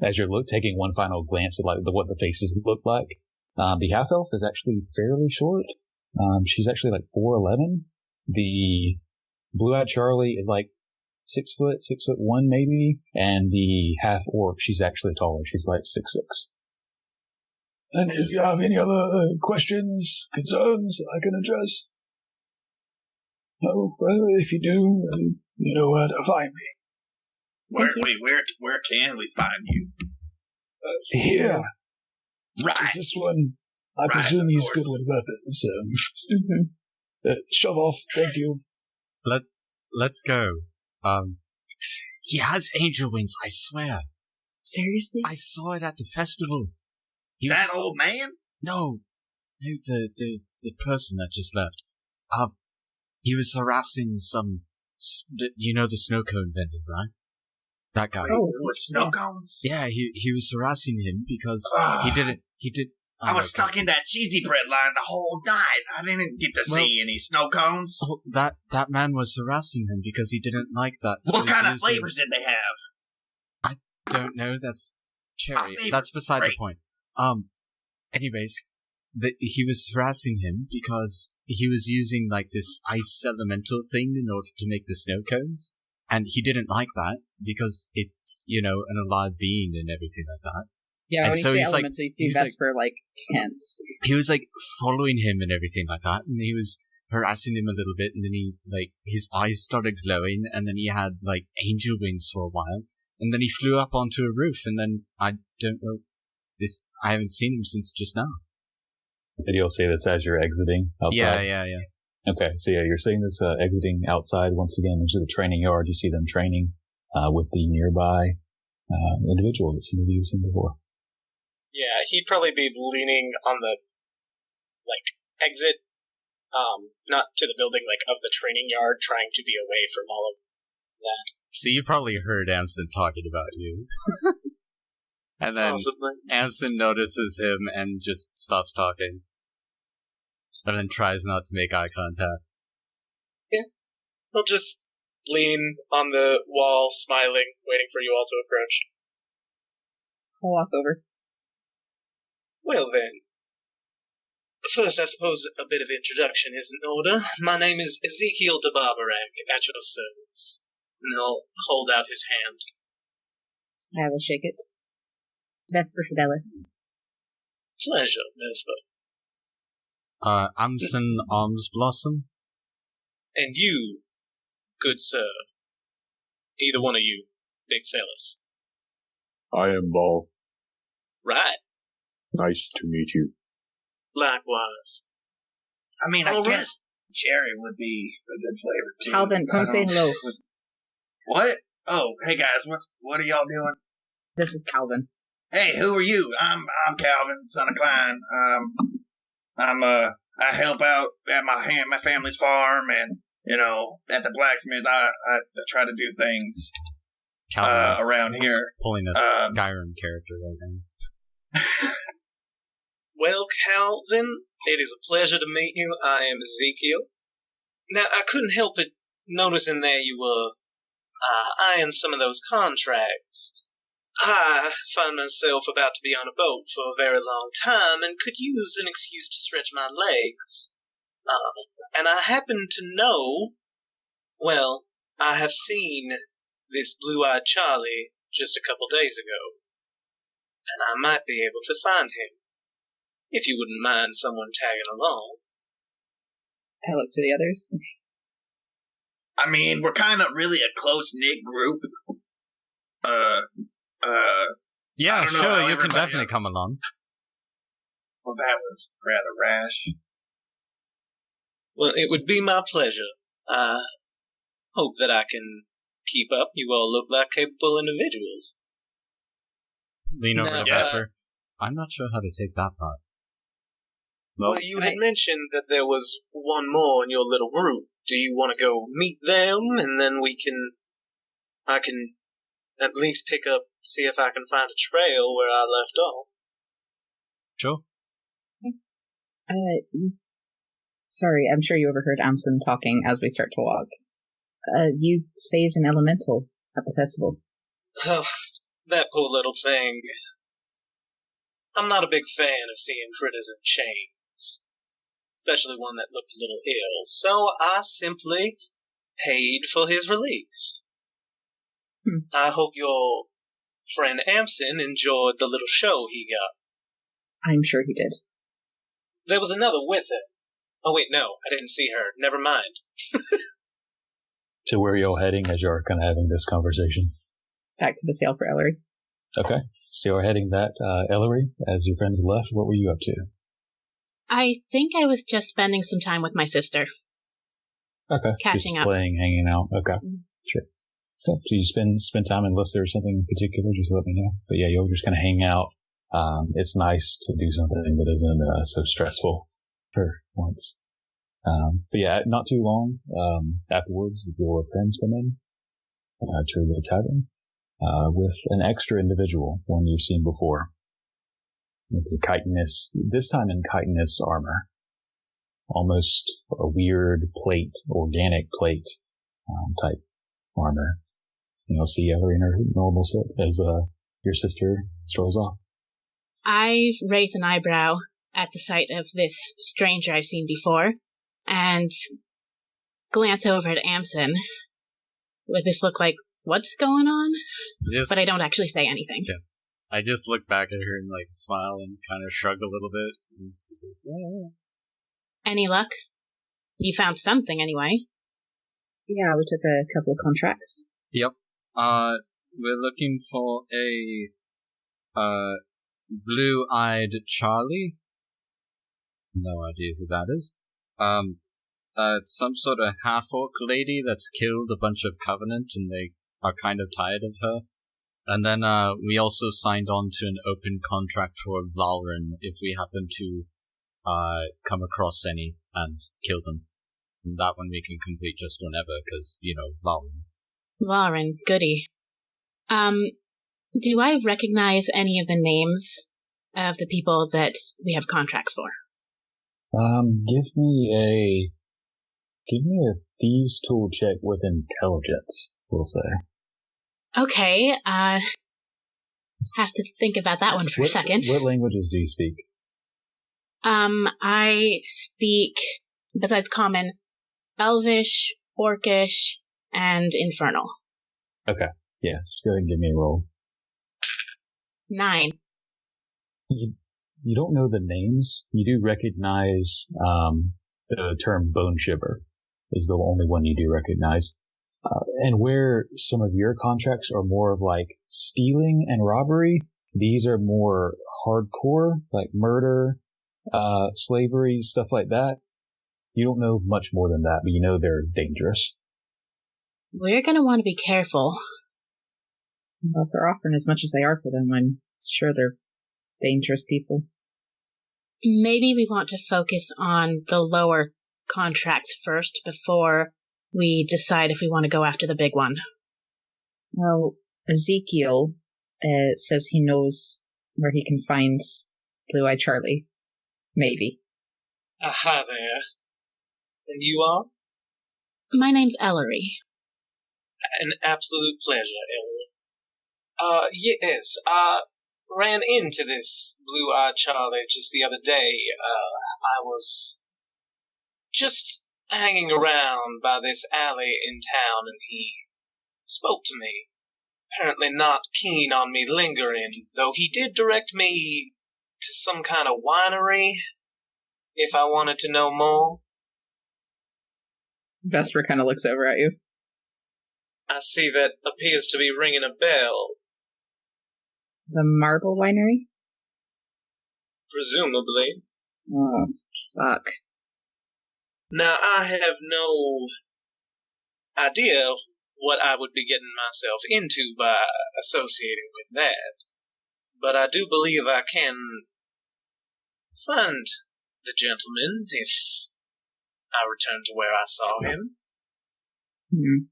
S10: As you're taking one final glance at what the faces look like. The half elf is actually fairly short. She's actually like 4'11". The blue-eyed Charlie is like 6 foot, 6'1" maybe, and the half orc, she's actually taller. She's like 6'6".
S9: And if you have any other questions, concerns I can address? No? Well, if you do, then you know where to find me.
S4: Where can we find you?
S9: Here.
S4: Right.
S9: This one, I presume he's good with weapons. Shove off. Thank you.
S3: Let's go. He has angel wings, I swear.
S12: Seriously?
S3: I saw it at the festival.
S4: That old man?
S3: No, the person that just left. He was harassing the snow cone vendor, right? That guy.
S4: Oh, with snow cones?
S3: Yeah, he was harassing him because he did.
S4: I was stuck in that cheesy bread line the whole night. I didn't get to see any snow cones.
S3: Oh, that man was harassing him because he didn't like that.
S4: What kind of flavors did they have?
S3: I don't know. That's cherry. That's beside the point. Anyways, he was harassing him because he was using like this ice elemental thing in order to make the snow cones, and he didn't like that because it's an alive being and everything like that.
S12: Yeah,
S3: and
S12: when
S3: so
S12: you say elemental, you see Vesper like tense.
S3: He was like following him and everything like that, and he was harassing him a little bit, and then his eyes started glowing, and then he had like angel wings for a while, and then he flew up onto a roof, and then I don't know I haven't seen him since just now.
S10: Did you all say this as you're exiting outside?
S3: Yeah.
S10: Okay, so yeah, you're seeing this exiting outside once again into the training yard. You see them training with the nearby individual that you've seen before.
S14: Yeah, he'd probably be leaning on the exit, not to the building, of the training yard, trying to be away from all of that.
S3: So you probably heard Amsen talking about you. And then Amsen notices him and just stops talking. And then tries not to make eye contact.
S14: Yeah. He'll just lean on the wall, smiling, waiting for you all to approach.
S12: I'll walk over.
S14: Well then. First, I suppose a bit of introduction is in order. My name is Ezekiel de Barbarac, at your service. And he'll hold out his hand.
S12: I will shake it. Vesper Fidelis.
S14: Pleasure, Vesper.
S3: Amsen Arms Blossom.
S14: And you, good sir. Either one of you, big fellas.
S6: I am Ball.
S14: Right.
S6: Nice to meet you.
S14: Likewise.
S4: I mean, I guess cherry would be a good flavor too.
S12: Kalvyn, come say hello.
S4: What? Oh, hey guys, what are y'all doing?
S12: This is Kalvyn.
S4: Hey, who are you? I'm Kalvyn, son of Klein. I help out at my family's farm, and at the blacksmith. I try to do things around here.
S3: Pulling a Skyrim character right now.
S14: Well, Kalvyn, it is a pleasure to meet you. I am Ezekiel. Now, I couldn't help but noticing there you were eyeing some of those contracts. I find myself about to be on a boat for a very long time and could use an excuse to stretch my legs. And I happen to know, well, I have seen this blue-eyed Charlie just a couple days ago, and I might be able to find him, if you wouldn't mind someone tagging along.
S12: I look to the others.
S4: I mean, we're kind of really a close-knit group.
S3: Yeah, sure, you can definitely come along.
S4: Well, that was rather rash.
S14: Well, it would be my pleasure. I hope that I can keep up. You all look like capable individuals.
S3: Lean over to Vesper. I'm not sure how to take that part.
S14: Well, you had mentioned that there was one more in your little group. Do you want to go meet them, and then I can at least see if I can find a trail where I left off?
S3: Sure.
S12: Sorry, I'm sure you overheard Amsen talking as we start to walk. You saved an elemental at the festival.
S14: Oh, that poor little thing. I'm not a big fan of seeing critters in chains, especially one that looked a little ill, so I simply paid for his release. I hope your friend Amsen enjoyed the little show he got.
S12: I'm sure he did.
S14: There was another with her. Oh, wait, no, I didn't see her. Never mind.
S10: So where are y'all heading as you're kind of having this conversation?
S12: Back to the sale for Ellory.
S10: Okay. So you're heading that, Ellory, as your friends left. What were you up to?
S7: I think I was just spending some time with my sister.
S10: Okay.
S7: Catching
S10: just
S7: up.
S10: Playing, hanging out. Okay. Sure. So you spend time unless there's something in particular, just let me know. But yeah, you'll just kind of hang out. It's nice to do something that isn't so stressful for once. But yeah, not too long afterwards, your friends come in to the tavern with an extra individual, one you've seen before. With the chitinous, this time in chitinous armor. Almost a weird plate, organic plate type armor. And you'll see Ellory in her normal set as your sister strolls off.
S7: I raise an eyebrow at the sight of this stranger I've seen before, and glance over at Amsen with this look like, what's going on? But I don't actually say anything.
S3: Yeah. I just look back at her and smile and kind of shrug a little bit. And just like, yeah.
S7: Any luck? You found something anyway.
S12: Yeah, we took a couple of contracts.
S3: Yep. We're looking for a blue-eyed Charlie. No idea who that is. Some sort of half-orc lady that's killed a bunch of Covenant and they are kind of tired of her. And then we also signed on to an open contract for Valrin if we happen to come across any and kill them. And that one we can complete just whenever, because, Valrin.
S7: Valrin, goody. Do I recognize any of the names of the people that we have contracts for?
S10: Give me a thieves tool check with intelligence, we'll say.
S7: Okay, have to think about that one for a second.
S10: What languages do you speak?
S7: I speak, besides Common, Elvish, Orcish, and Infernal.
S10: Okay, yeah, just go ahead and give me a roll.
S7: 9.
S10: You don't know the names. You do recognize the term bone shiver is the only one you do recognize. And where some of your contracts are more of stealing and robbery, these are more hardcore, like murder, slavery, stuff like that. You don't know much more than that, but you know they're dangerous.
S7: We're going to want to be careful.
S12: Well, if they're offering as much as they are for them, I'm Sure, they're dangerous people.
S7: Maybe we want to focus on the lower contracts first before we decide if we want to go after the big one.
S12: Well, Ezekiel says he knows where he can find Blue-Eyed Charlie. Maybe.
S5: Aha there. And you are?
S7: My name's Ellory.
S5: An absolute pleasure, Ellory. Yes, I ran into this Blue-Eyed Charlie just the other day. I was just hanging around by this alley in town, and he spoke to me. Apparently not keen on me lingering, though he did direct me to some kind of winery, if I wanted to know more.
S12: Vesper kind of looks over at you.
S5: I see that appears to be ringing a bell.
S12: The Marble Winery?
S5: Presumably.
S12: Oh, fuck.
S5: Now, I have no idea what I would be getting myself into by associating with that, but I do believe I can find the gentleman if I return to where I saw him.
S12: Hmm.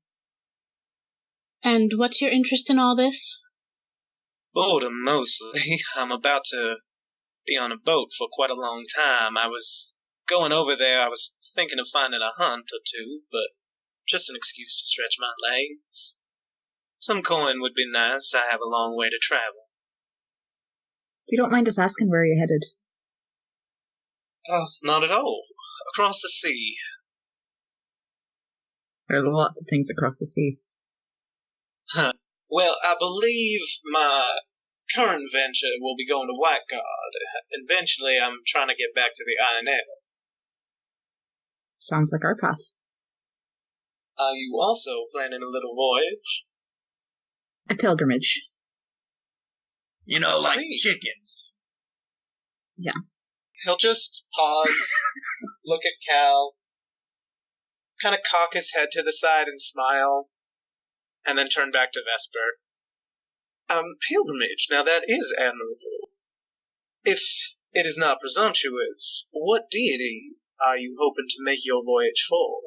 S7: And what's your interest in all this?
S5: Boredom, mostly. I'm about to be on a boat for quite a long time. I was going over there. I was thinking of finding a hunt or two, but just an excuse to stretch my legs. Some coin would be nice. I have a long way to travel.
S12: You don't mind us asking where you're headed?
S5: Oh, not at all. Across the sea.
S12: There are lots of things across the sea.
S5: Huh. Well, I believe my current venture will be going to Whiteguard. Eventually, I'm trying to get back to the INL.
S12: Sounds like our path.
S5: Are you also planning a little voyage?
S12: A pilgrimage.
S4: You know, like chickens.
S12: Yeah.
S5: He'll just pause, look at Cal, kind of cock his head to the side and smile, and then turn back to Vesper. Pilgrimage, now that is admirable. If it is not presumptuous, what deity are you hoping to make your voyage for?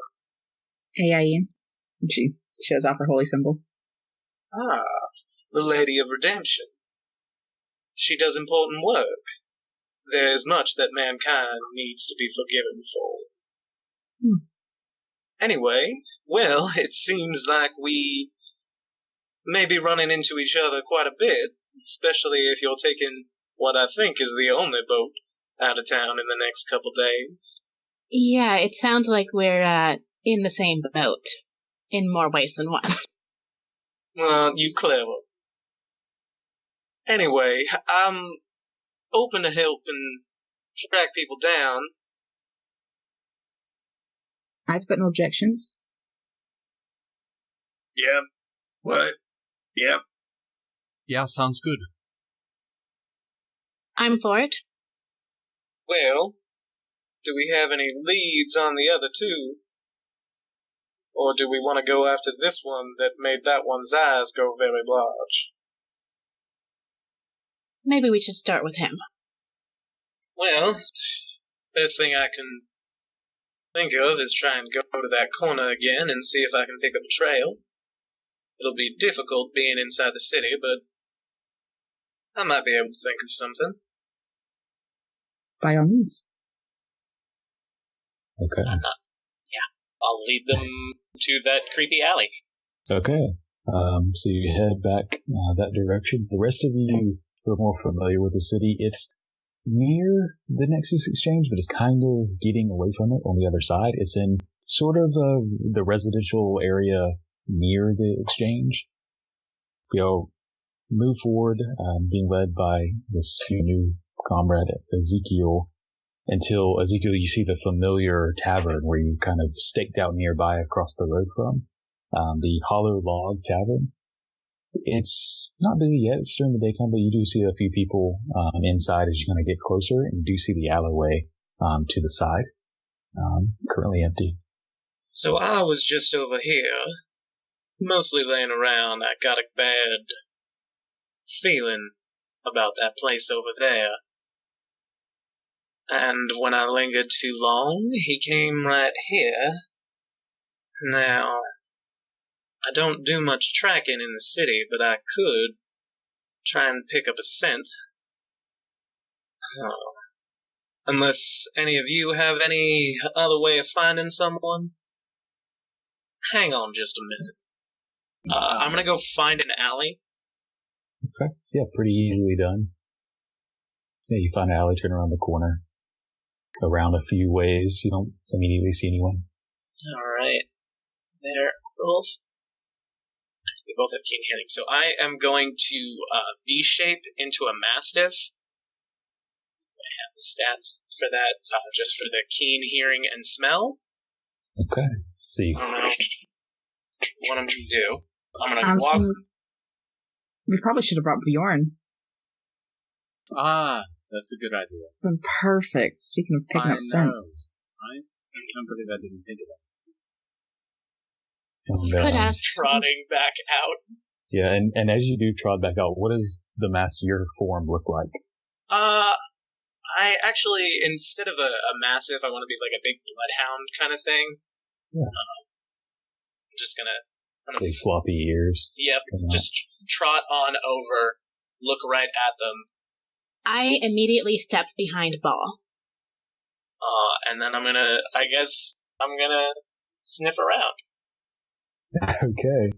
S12: Ian. And she shows off her holy symbol.
S5: Ah, the Lady of Redemption. She does important work. There is much that mankind needs to be forgiven for. Anyway, well, it seems like we may be running into each other quite a bit, especially if you're taking what I think is the only boat out of town in the next couple days.
S7: Yeah, it sounds like we're in the same boat, in more ways than one.
S5: Well, you clever. Anyway, I'm open to help and track people down.
S12: I've got no objections.
S4: Yep. What? Yep.
S3: Yeah, sounds good.
S7: I'm for it.
S5: Well, do we have any leads on the other two? Or do we want to go after this one that made that one's eyes go very large?
S7: Maybe we should start with him.
S5: Well, best thing I can think of is try and go to that corner again and see if I can pick up a trail. It'll be difficult being inside the city, but I might be able to think of something.
S12: By all means.
S10: Okay.
S5: I'll lead them to that creepy alley.
S10: Okay. So you head back that direction. The rest of you who are more familiar with the city, it's near the Nexus Exchange, but it's kind of getting away from it on the other side. It's in sort of the residential area near the exchange. You'll move forward, being led by this new comrade, Ezekiel, until, Ezekiel, you see the familiar tavern where you kind of staked out nearby across the road from, the Hollow Log Tavern. It's not busy yet. It's during the daytime, but you do see a few people inside as you kind of get closer, and you do see the alleyway to the side, currently empty.
S5: So I was just over here, mostly laying around. I got a bad feeling about that place over there. And when I lingered too long, he came right here. Now, I don't do much tracking in the city, but I could try and pick up a scent. Unless any of you have any other way of finding someone. Hang on just a minute. I'm gonna go find an alley.
S10: Okay. Yeah, pretty easily done. Yeah, you find an alley, turn around the corner. Around a few ways, you don't immediately see anyone.
S5: Alright. They're both. We both have keen hearing. So I am going to V-shape into a mastiff. I have the stats for that, just for the keen hearing and smell.
S10: Okay. So you...
S5: I don't know what I'm going to do. I'm going to walk...
S12: We probably should have brought Bjorn.
S3: That's a good idea.
S12: Been perfect. Speaking of picking up scents.
S3: I can't believe I didn't think of that.
S7: Could ask.
S5: Trotting back out.
S10: Yeah, and as you do trot back out, what does the your form look like?
S5: I actually, instead of a massive, I want to be like a big bloodhound kind of thing.
S10: Yeah.
S5: I'm just gonna...
S10: Big floppy ears.
S5: Yep, just trot on over, look right at them.
S7: I immediately step behind Ball.
S5: And then I'm gonna sniff around.
S10: Okay.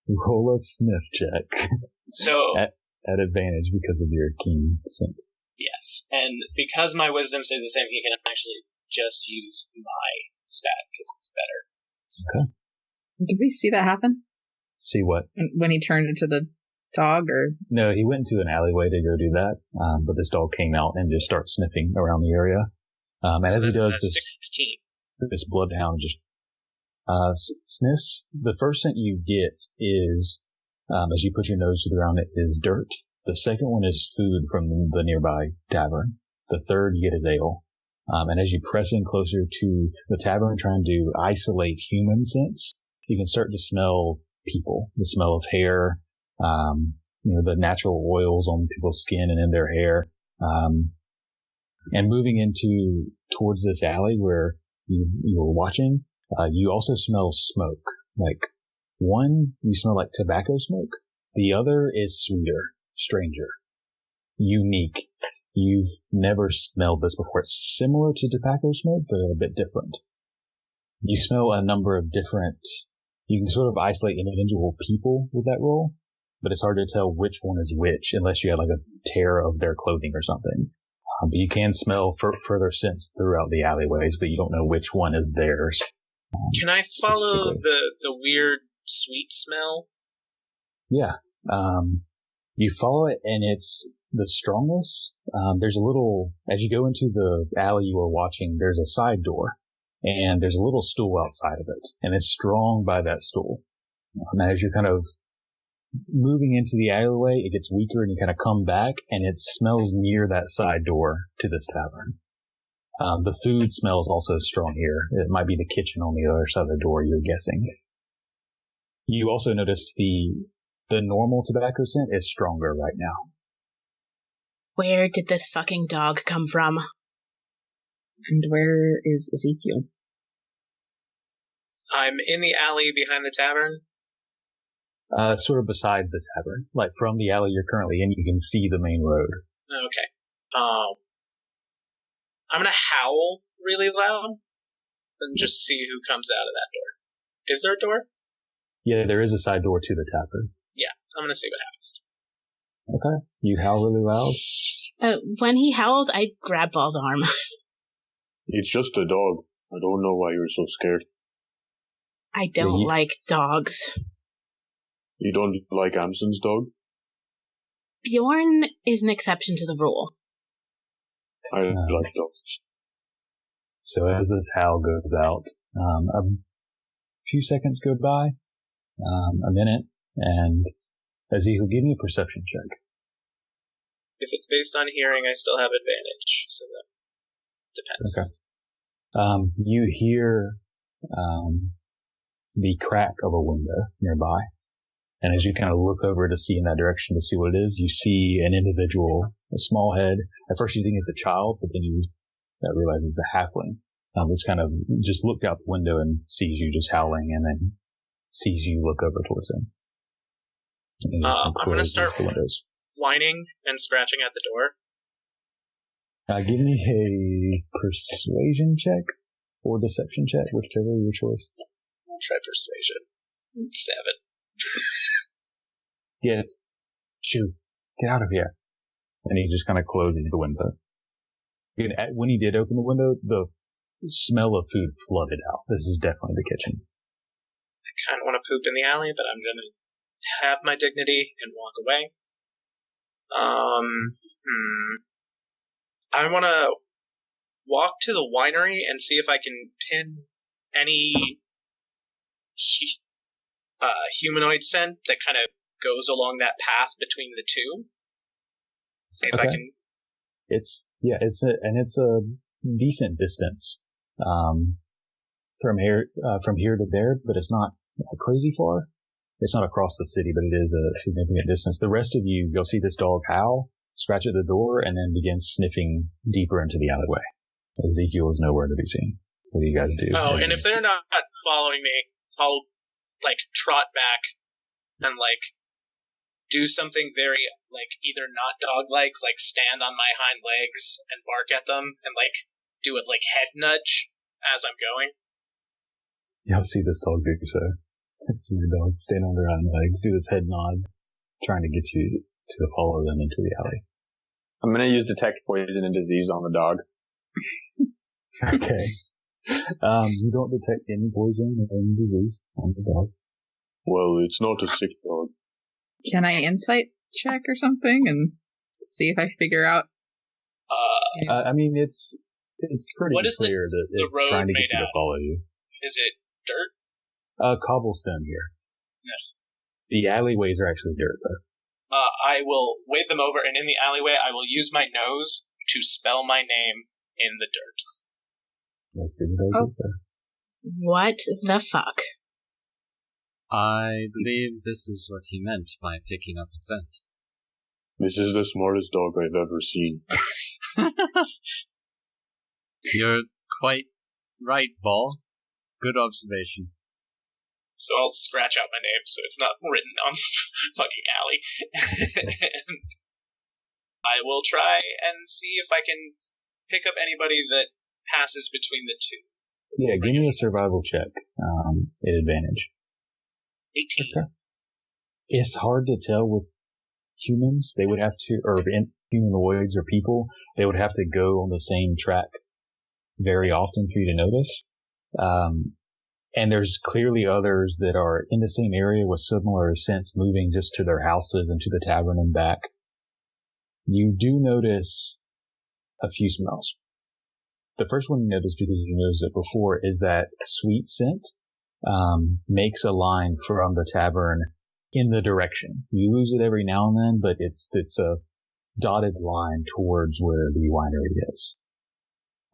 S10: Roll a sniff check.
S5: So
S10: at advantage because of your keen scent.
S5: Yes, and because my wisdom stays the same, he can actually just use my stat because it's better.
S10: Okay.
S12: Did we see that happen?
S10: See what?
S12: When he turned into the dog, or?
S10: No, he went into an alleyway to go do that, but this dog came out and just started sniffing around the area. And
S5: so
S10: as he does this bloodhound just sniffs. The first scent you get is, as you put your nose to the ground, it is dirt. The second one is food from the nearby tavern. The third you get is ale. And as you press in closer to the tavern, trying to isolate human scents, you can start to smell people. The smell of hair, the natural oils on people's skin and in their hair. And moving towards this alley where you were watching, you also smell smoke. Like, one, you smell like tobacco smoke. The other is sweeter, stranger, unique. You've never smelled this before. It's similar to tobacco smoke, but a bit different. You smell a number of different... You can sort of isolate individual people with that roll, but it's hard to tell which one is which unless you had like a tear of their clothing or something. But you can smell further scents throughout the alleyways, but you don't know which one is theirs.
S5: Can I follow the weird sweet smell?
S10: Yeah. You follow it, and it's the strongest. There's a little, as you go into the alley you were watching, there's a side door, and there's a little stool outside of it, and it's strong by that stool. And as you're kind of moving into the alleyway, it gets weaker, and you kind of come back, and it smells near that side door to this tavern. The food smells also strong here. It might be the kitchen on the other side of the door, you're guessing. You also notice the normal tobacco scent is stronger right now.
S7: Where did this fucking dog come from?
S12: And where is Ezekiel?
S5: I'm in the alley behind the tavern.
S10: Sort of beside the tavern. Like from the alley you're currently in, you can see the main road.
S5: Okay. I'm gonna howl really loud and just see who comes out of that door. Is there a door?
S10: Yeah, there is a side door to the tavern.
S5: Yeah, I'm gonna see what happens.
S10: Okay. You howl really loud?
S7: When he howls, I grab Ball's arm.
S6: It's just a dog. I don't know why you're so scared.
S7: I don't like dogs.
S6: You don't like Amsen's dog?
S7: Bjorn is an exception to the rule.
S6: I like dogs.
S10: So as this howl goes out, a few seconds go by, a minute, and Ezekiel, give me a perception check.
S5: If it's based on hearing, I still have advantage, so that depends.
S10: Okay. You hear the crack of a window nearby, And as you kind of look over to see in that direction to see what it is, you see an individual, a small head. At first you think it's a child, but then you realize it's a halfling. This kind of just looked out the window and sees you just howling, and then sees you look over towards him.
S5: I'm going to start whining and scratching at the door.
S10: Give me a persuasion check or deception check, whichever your choice.
S5: I'll try persuasion. 7.
S10: Yeah. Shoo. Get out of here. And he just kind of closes the window. And when he did open the window, the smell of food flooded out. This is definitely the kitchen.
S5: I kind of want to poop in the alley, but I'm going to have my dignity and walk away. I want to walk to the winery and see if I can pin any humanoid scent that kind of goes along that path between the two. See if I can.
S10: It's a decent distance from here to there, but it's not crazy far. It's not across the city, but it is a significant distance. The rest of you'll see this dog howl, scratch at the door, and then begin sniffing deeper into the alleyway. Ezekiel is nowhere to be seen. What do you guys do?
S5: Oh, and if they're not following me, I'll trot back and do something very either not dog-like, stand on my hind legs and bark at them and do it head nudge as I'm going.
S10: You'll see this dog do so. It's your dog stand on their hind legs, do this head nod, trying to get you to follow them into the alley.
S13: I'm going to use detect poison and disease on the dog.
S10: Okay. You don't detect any poison or any disease on the dog.
S13: Well, it's not a sick dog.
S12: Can I insight check or something and see if I figure out?
S10: I mean, it's pretty clear that it's trying to get you to follow you.
S5: Is it dirt?
S10: Cobblestone here.
S5: Yes.
S10: The alleyways are actually dirt, though.
S5: I will wade them over, and in the alleyway, I will use my nose to spell my name in the dirt.
S10: That's good idea, sir.
S7: What the fuck?
S3: I believe this is what he meant by picking up a scent.
S13: This is the smartest dog I've ever seen.
S3: You're quite right, Ball. Good observation.
S5: So I'll scratch out my name so it's not written on fucking alley. And I will try and see if I can pick up anybody that passes between the two.
S10: Yeah, give me a survival check at advantage.
S5: 18.
S10: Okay. It's hard to tell with humans. They would have to, or humanoids or people, they would have to go on the same track very often for you to notice. And there's clearly others that are in the same area with similar scents moving just to their houses and to the tavern and back. You do notice a few smells. The first one you notice, because you noticed it before, is that sweet scent makes a line from the tavern in the direction. You lose it every now and then, but it's a dotted line towards where the winery is.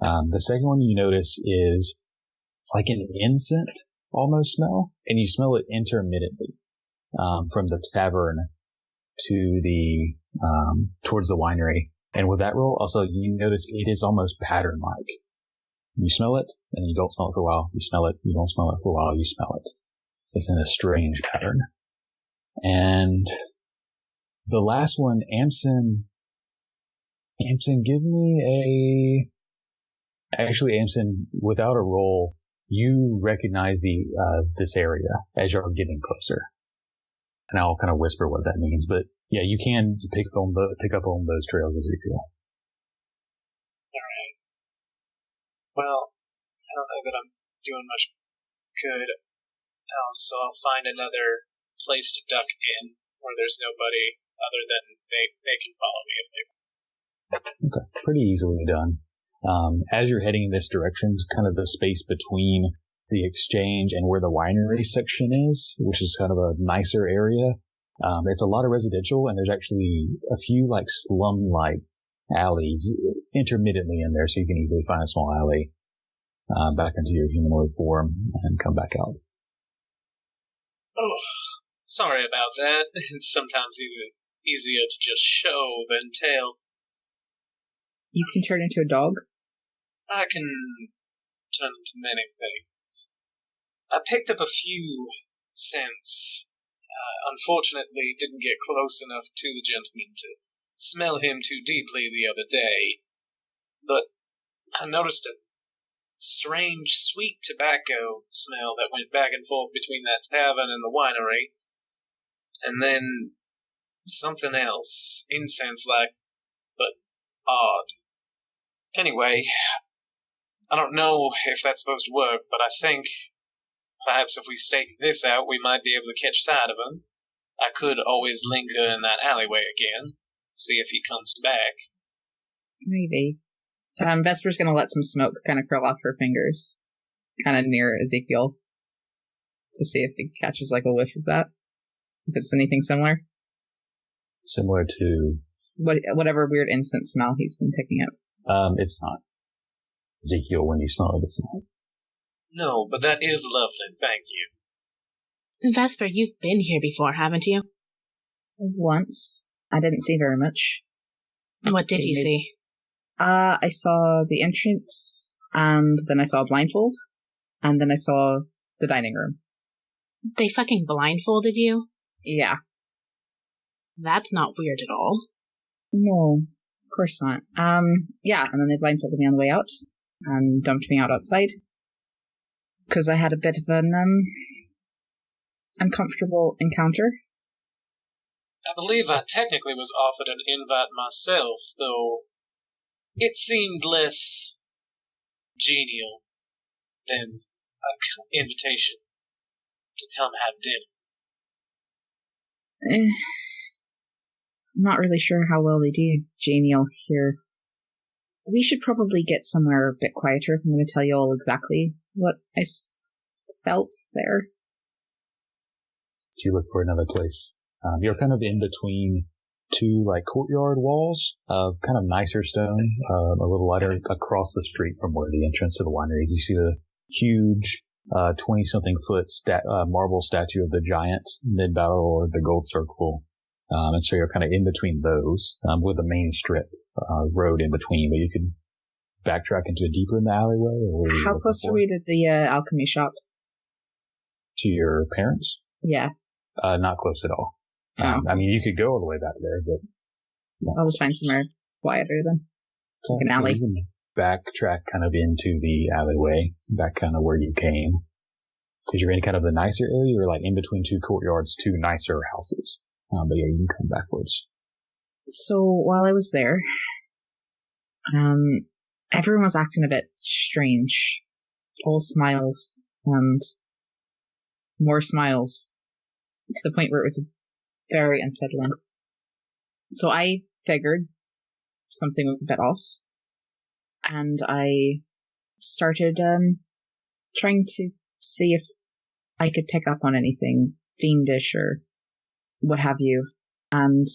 S10: The second one you notice is like an incense almost smell, and you smell it intermittently from the tavern to the towards the winery. And with that roll, also you notice it is almost pattern-like. You smell it, and you don't smell it for a while. You smell it, you don't smell it for a while. You smell it. It's in a strange pattern. And the last one, Amsen, give me actually, Amsen, without a roll, you recognize this area as you're getting closer. And I'll kind of whisper what that means, but yeah, you can pick up on those trails as you feel.
S5: Alright. Well, I don't know that I'm doing much good. So I'll find another place to duck in where there's nobody other than they can follow me if they want.
S10: Okay, pretty easily done. As you're heading in this direction, kind of the space between the exchange and where the winery section is, which is kind of a nicer area. It's a lot of residential, and there's actually a few slum-like alleys intermittently in there, so you can easily find a small alley back into your humanoid form and come back out.
S5: Oh, Sorry about that. It's sometimes even easier to just show than tell.
S12: You can turn into a dog?
S5: I can turn into many things. I picked up a few since unfortunately didn't get close enough to the gentleman to smell him too deeply the other day. But I noticed a strange sweet tobacco smell that went back and forth between that tavern and the winery. And then something else, incense-like, but odd. Anyway, I don't know if that's supposed to work, but I think perhaps if we stake this out, we might be able to catch sight of him. I could always linger in that alleyway again, see if he comes back.
S12: Maybe. Vesper's gonna let some smoke kind of curl off her fingers, kind of near Ezekiel, to see if he catches like a whiff of that. If it's anything similar.
S10: Similar to
S12: whatever weird incense smell he's been picking up.
S10: It's not. Ezekiel, when you smell it, it's not.
S5: No, but that is lovely, thank you.
S7: Vesper, you've been here before, haven't you?
S12: Once. I didn't see very much.
S7: What did you see?
S12: I saw the entrance, and then I saw a blindfold, and then I saw the dining room.
S7: They fucking blindfolded you?
S12: Yeah.
S7: That's not weird at all.
S12: No, of course not. Yeah, and then they blindfolded me on the way out, and dumped me out outside. Because I had a bit of an, uncomfortable encounter.
S5: I believe I technically was offered an invite myself, though it seemed less genial than an invitation to come have dinner.
S12: I'm not really sure how well they do genial here. We should probably get somewhere a bit quieter if I'm going to tell you all exactly what I felt there.
S10: You look for another place. You're kind of in between two like courtyard walls of kind of nicer stone, a little lighter across the street from where the entrance to the winery is. You see the huge 20-something foot marble statue of the giant mid-battle or the gold circle. And so you're kind of in between those with a main strip road in between, but you could backtrack into a deeper in the alleyway. Or
S12: how close are we to the alchemy shop?
S10: To your parents?
S12: Yeah.
S10: Not close at all.
S12: Oh.
S10: I mean, you could go all the way back there, but...
S12: No. I'll just find somewhere quieter then. Like an alley.
S10: You can backtrack kind of into the alleyway, back kind of where you came. Because you're in kind of the nicer area, you're like in between two courtyards, two nicer houses. But yeah, you can come backwards.
S12: So, while I was there, everyone was acting a bit strange. All smiles, and more smiles, to the point where it was very unsettling. So I figured something was a bit off, and I started trying to see if I could pick up on anything fiendish or what have you. And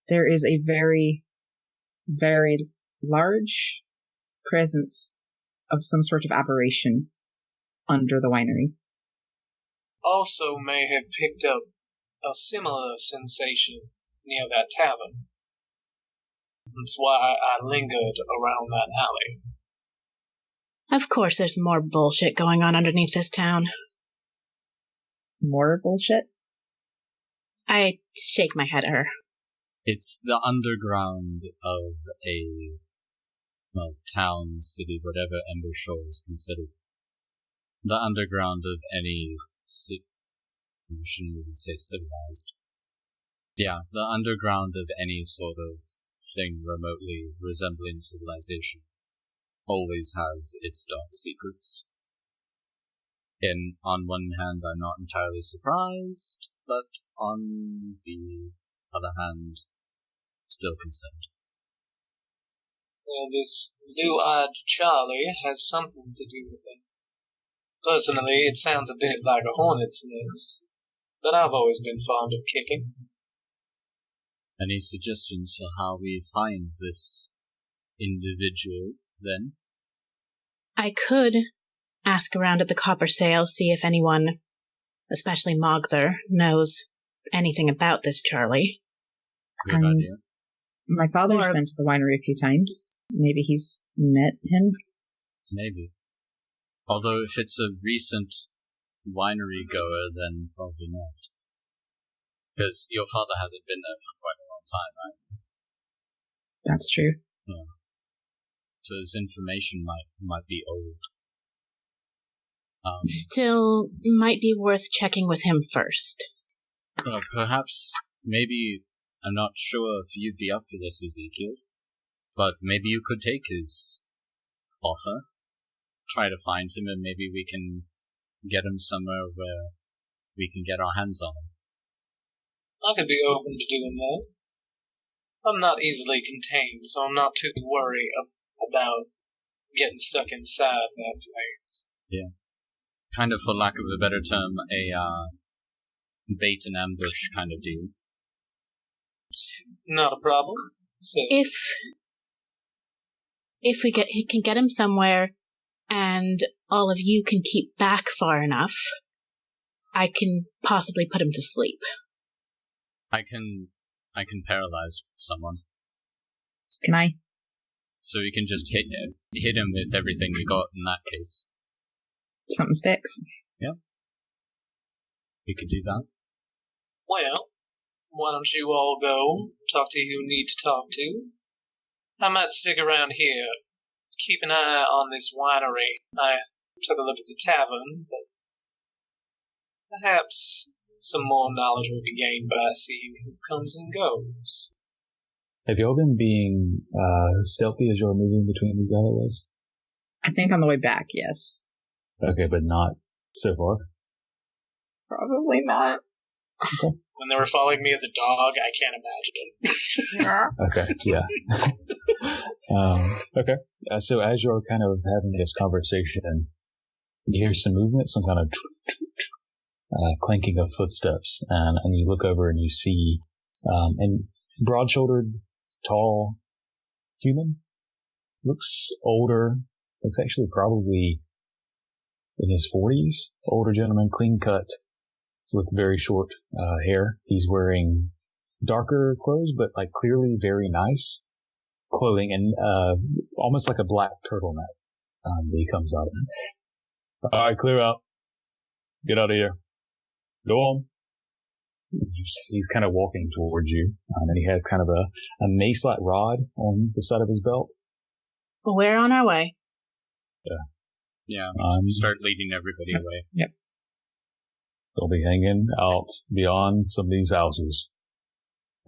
S12: there is a very, very large presence of some sort of aberration under the winery.
S5: Also may have picked up a similar sensation near that tavern. That's why I lingered around that alley.
S7: Of course there's more bullshit going on underneath this town.
S12: More bullshit?
S7: I shake my head at her.
S3: It's the underground of a town, city, whatever Ember Shore is considered. The underground of any I shouldn't even say civilized. Yeah, the underground of any sort of thing remotely resembling civilization always has its dark secrets. And on one hand, I'm not entirely surprised, but on the other hand, still concerned.
S5: Well, this blue-eyed Charlie has something to do with it. Personally, it sounds a bit like a hornet's nest, but I've always been fond of kicking.
S3: Any suggestions for how we find this individual, then?
S7: I could ask around at the copper sales, see if anyone especially Mogther, knows anything about this Charlie.
S3: Good idea.
S12: My father's been to the winery a few times. Maybe he's met him.
S3: Maybe. Although if it's a recent winery goer, then probably not. Because your father hasn't been there for quite a long time, right?
S12: That's true.
S3: Yeah. So his information might be old.
S7: Still, might be worth checking with him first.
S3: Perhaps, maybe, I'm not sure if you'd be up for this, Ezekiel, but maybe you could take his offer, try to find him, and maybe we can get him somewhere where we can get our hands on him.
S5: I could be open to doing that. I'm not easily contained, so I'm not too worried about getting stuck inside that place.
S3: Yeah. Kind of, for lack of a better term, a bait and ambush kind of deal.
S5: Not a problem. So,
S7: If we can get him somewhere, and all of you can keep back far enough, I can possibly put him to sleep.
S3: I can paralyze someone.
S12: Can I?
S3: So you can just hit him with everything you got in that case.
S12: Something sticks.
S3: Yeah. You could do that.
S5: well, why don't you all go, talk to who you need to talk to? I might stick around here, keep an eye on this winery. I took a look at the tavern, but perhaps some more knowledge will be gained by seeing who comes and goes.
S10: Have y'all been being stealthy as you're moving between these alleyways?
S12: I think on the way back, yes.
S10: Okay, but not so far?
S12: Probably not.
S10: Okay.
S5: When they were following me as a dog, I can't imagine.
S10: Okay, yeah. Okay. So as you're kind of having this conversation, you hear some movement, some kind of clanking of footsteps, and you look over and you see a broad-shouldered, tall human. Looks older. Looks actually probably in his 40s. Older gentleman, clean cut, with very short hair. He's wearing darker clothes, but like clearly very nice clothing, and almost like a black turtleneck that he comes out in. All right, clear out. Get out of here. Go on. He's kind of walking towards you, and he has kind of a mace-like rod on the side of his belt.
S7: We're on our way.
S3: Yeah, start leading everybody away.
S12: Yep.
S10: They'll be hanging out beyond some of these houses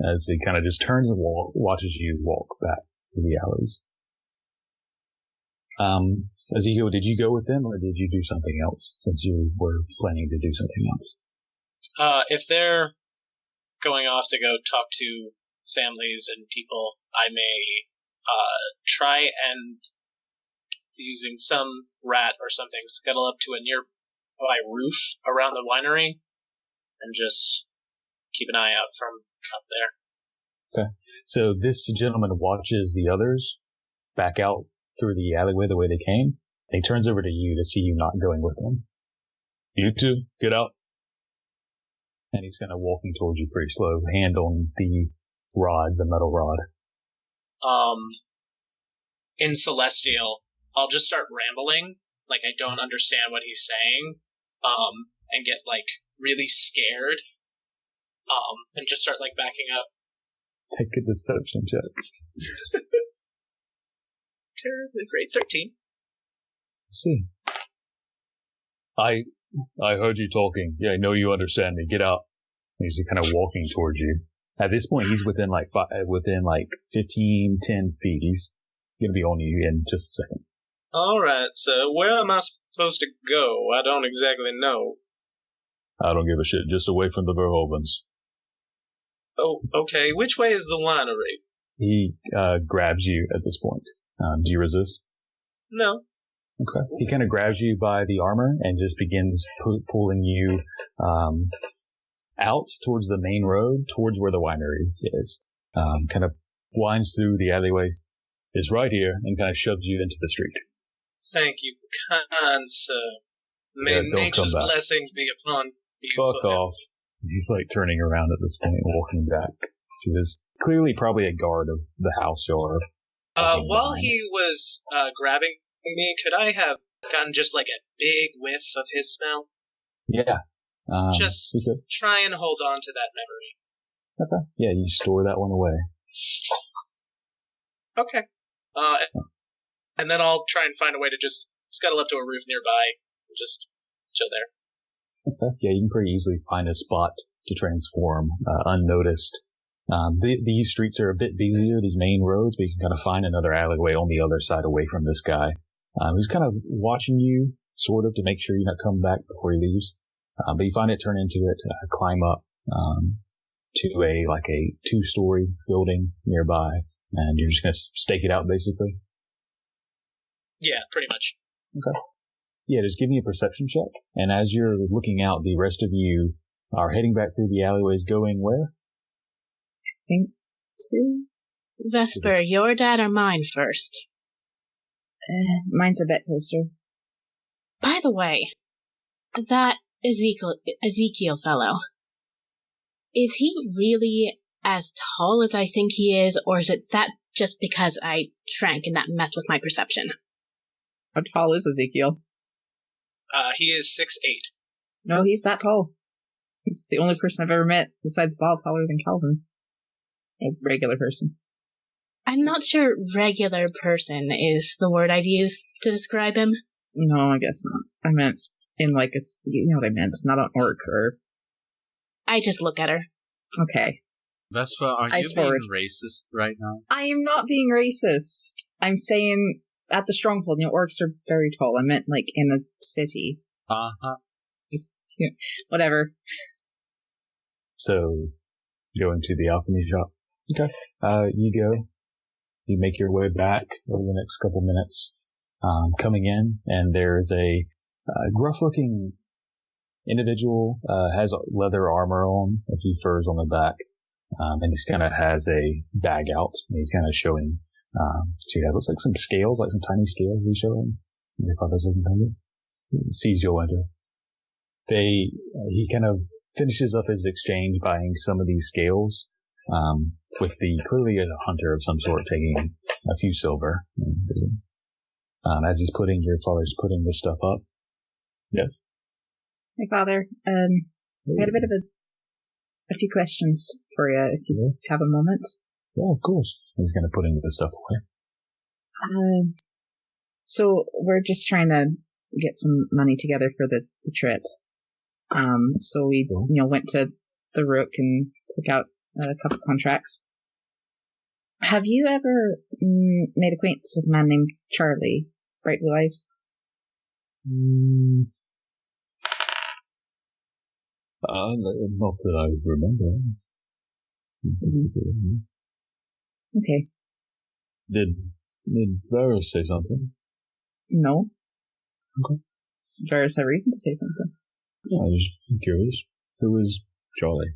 S10: as he kind of just turns and watches you walk back to the alleys. Ezekiel, did you go with them, or did you do something else since you were planning to do something else?
S5: If they're going off to go talk to families and people, I may try and, using some rat or something, scuttle up to a nearby roof around the winery and just keep an eye out from up there.
S10: Okay. So this gentleman watches the others back out through the alleyway the way they came. And he turns over to you to see you not going with them. You two, get out. And he's kind of walking towards you pretty slow, hand on the rod, the metal rod.
S5: In Celestial, I'll just start rambling, like I don't understand what he's saying, and get, like, really scared, and just start, like, backing up.
S10: Take a deception check.
S5: Terribly great. 13.
S10: See. I heard you talking. Yeah, I know you understand me. Get out. He's kind of walking towards you. At this point, he's within 10 feet. He's going to be on you in just a second.
S5: Alright, so where am I supposed to go? I don't exactly know.
S10: I don't give a shit. Just away from the Verhovens.
S5: Oh, okay. Which way is the winery?
S10: He grabs you at this point. Do you resist?
S5: No.
S10: Okay. He kind of grabs you by the armor and just begins pulling you out towards the main road, towards where the winery is. Kind of winds through the alleyway. It's right here, and kind of shoves you into the street.
S5: Thank you, kind sir. May nature's blessings be upon
S10: Fuck off. He's like turning around at this point, walking back to his clearly probably a guard of the house yard.
S5: While he was grabbing me, could I have gotten just like a big whiff of his smell?
S10: Yeah.
S5: Just try and hold on to that memory.
S10: Okay. Yeah, you store that one away.
S5: Okay. And then I'll try and find a way to just scuttle up to a roof nearby and just chill there.
S10: Okay. Yeah, you can pretty easily find a spot to transform unnoticed. These streets are a bit busier, these main roads, but you can kind of find another alleyway on the other side away from this guy. Who's kind of watching you, sort of, to make sure you're not coming back before he leaves. But you find it, turn into it, climb up to a 2-story building nearby, and you're just going to stake it out, basically?
S5: Yeah, pretty much.
S10: Okay. Yeah, just give me a perception check, and as you're looking out, the rest of you are heading back through the alleyways, going where?
S12: I think to
S7: Vesper, your dad or mine first?
S12: Mine's a bit closer.
S7: By the way, that Ezekiel fellow, is he really as tall as I think he is, or is it that just because I shrank and that messed with my perception?
S12: How tall is Ezekiel?
S5: He is 6'8".
S12: No, he's that tall. He's the only person I've ever met besides Ball taller than Kalvyn. A regular person.
S7: I'm not sure regular person is the word I'd use to describe him.
S12: No, I guess not. I meant in like a, you know what I meant, not an orc or...
S7: I just look at her.
S12: Okay.
S3: Vespa, are you being racist right now?
S12: I am not being racist. I'm saying at the stronghold, orcs are very tall. I meant like in a city.
S3: Uh-huh.
S12: Just, whatever.
S10: So, going to the alchemy shop. Okay. You go. You make your way back over the next couple minutes. Coming in, and there's a gruff-looking individual, has leather armor on, a few furs on the back, and he's kind of has a bag out, and he's kind of showing, looks like some scales, like some tiny scales he's showing. He sees you'll enter. He kind of finishes up his exchange buying some of these scales, with clearly a hunter of some sort taking a few silver. As your father's putting this stuff up. Yes.
S12: Hey, Father. I had a bit of a few questions for you, if you have a moment.
S10: Yeah, of course. He's going to put the stuff away.
S12: So we're just trying to get some money together for the trip. So we, went to the Rook and took out a couple contracts. Have you ever made acquaintance with a man named Charlie? Bright blue eyes?
S10: Not that I remember.
S12: Okay.
S10: Did Varus say something?
S12: No.
S10: Okay.
S12: Varus had reason to say something.
S10: Yeah, I was just curious. Who was Charlie?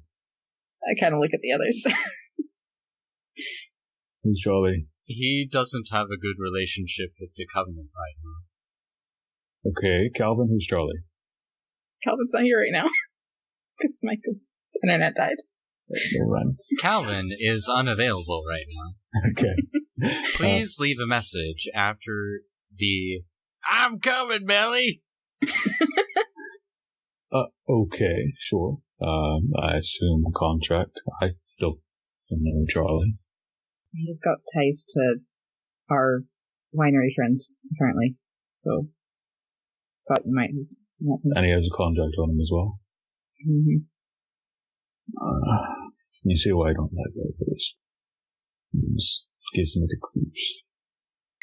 S12: I kind of look at the others.
S10: Who's Charlie?
S3: He doesn't have a good relationship with the Covenant right now.
S10: Okay, Kalvyn, who's Charlie?
S12: Kalvyn's not here right now. Because Michael's internet died.
S3: Kalvyn is unavailable right now.
S10: Okay.
S3: Please leave a message after the "I'm coming, Melly."
S10: Okay, sure. I assume contract. I don't know Charlie.
S12: He's got ties to our winery friends, apparently. So, thought you might want to know.
S10: And he has a contract on him as well.
S12: Mm-hmm.
S10: You see why I don't like that. Just gives me the clues.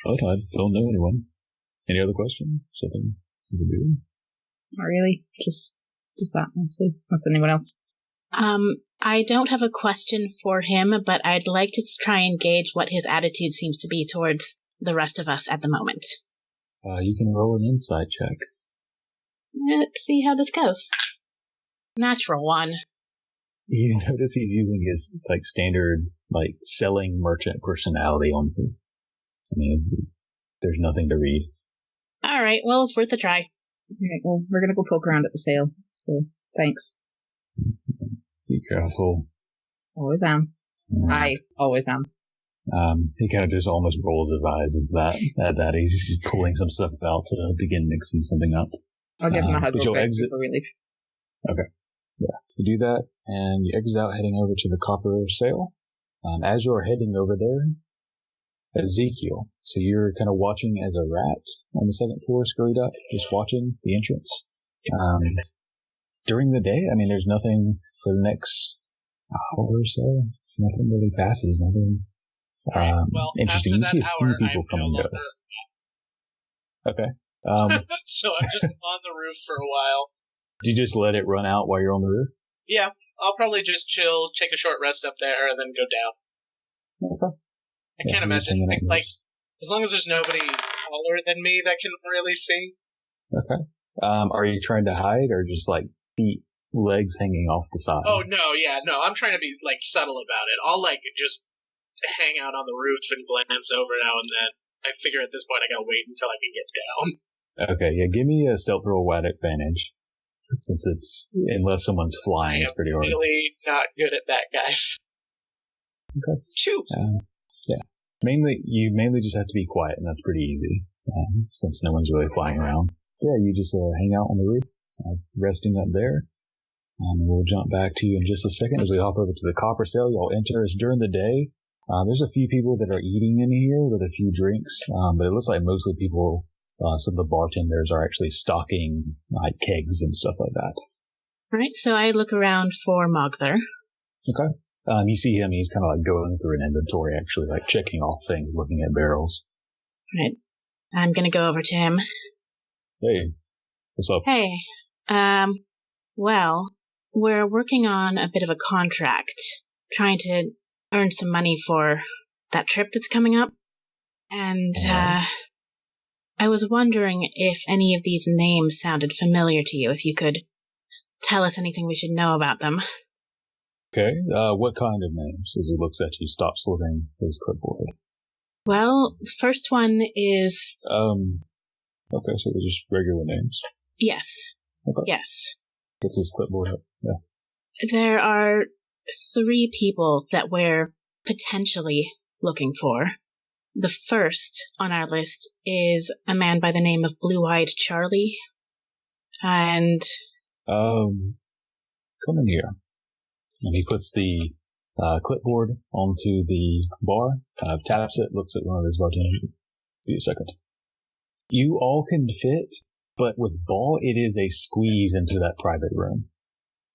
S10: But I don't know anyone. Any other questions? Something you can do?
S12: Not really. Just that, mostly. Unless anyone else.
S7: I don't have a question for him, but I'd like to try and gauge what his attitude seems to be towards the rest of us at the moment.
S10: You can roll an insight check.
S7: Let's see how this goes. Natural 1.
S10: You notice he's using his standard selling merchant personality on him. I mean, there's nothing to read.
S7: All right, well, it's worth a try.
S12: All right, well, we're gonna go poke around at the sale. So Thanks.
S10: Be careful.
S12: Always am. I always am.
S10: He kind of just almost rolls his eyes at that. He's pulling some stuff out to begin mixing something up.
S12: I'll give him a hug
S10: before
S12: we leave.
S10: Okay. Yeah. You do that, and you exit out heading over to the copper sail. As you're heading over there, Ezekiel, so you're kind of watching as a rat on the second floor scurried up, just watching the entrance. During the day, I mean, there's nothing for the next hour or so. Nothing really passes. Nothing interesting. You see a few people come and go. Okay.
S14: So I'm just on the roof for a while.
S10: Do you just let it run out while you're on the roof?
S14: Yeah, I'll probably just chill, take a short rest up there, and then go down.
S10: Okay.
S14: I can't imagine, like, as long as there's nobody taller than me that can really see.
S10: Okay. Are you trying to hide, or just, like, feet, legs hanging off the side?
S14: Oh, no, I'm trying to be, like, subtle about it. I'll, like, just hang out on the roof and glance over now and then. I figure at this point I gotta wait until I can get down.
S10: Okay, yeah, give me a stealth roll at advantage. Since unless someone's flying, it's pretty hard.
S14: I'm really not good at that, guys.
S10: Okay.
S14: 2.
S10: Yeah. You mainly just have to be quiet, and that's pretty easy, since no one's really flying around. Yeah, you just hang out on the roof, resting up there. We'll jump back to you in just a second as we hop over to the copper sail. Y'all enter us during the day. There's a few people that are eating in here with a few drinks, but it looks like mostly people, some of the bartenders are actually stocking like kegs and stuff like that.
S7: All right, so I look around for Mogther.
S10: Okay. You see him, he's kind of like going through an inventory, actually, like checking off things, looking at barrels.
S7: All right. I'm going to go over to him.
S10: Hey, what's up?
S7: Hey, well, we're working on a bit of a contract, trying to earn some money for that trip that's coming up. And, I was wondering if any of these names sounded familiar to you, if you could tell us anything we should know about them.
S10: Okay, what kind of names? As he looks at you, stops looking at his clipboard.
S7: Well, the first one is...
S10: Okay, so they're just regular names?
S7: Yes.
S10: Okay.
S7: Yes.
S10: What's his clipboard? Yeah.
S7: There are 3 people that we're potentially looking for. The first on our list is a man by the name of Blue-Eyed Charlie. And...
S10: come in here. And he puts the clipboard onto the bar, kind of taps it, looks at one of his bartenders. Give me a second. You all can fit, but with Ball, it is a squeeze into that private room.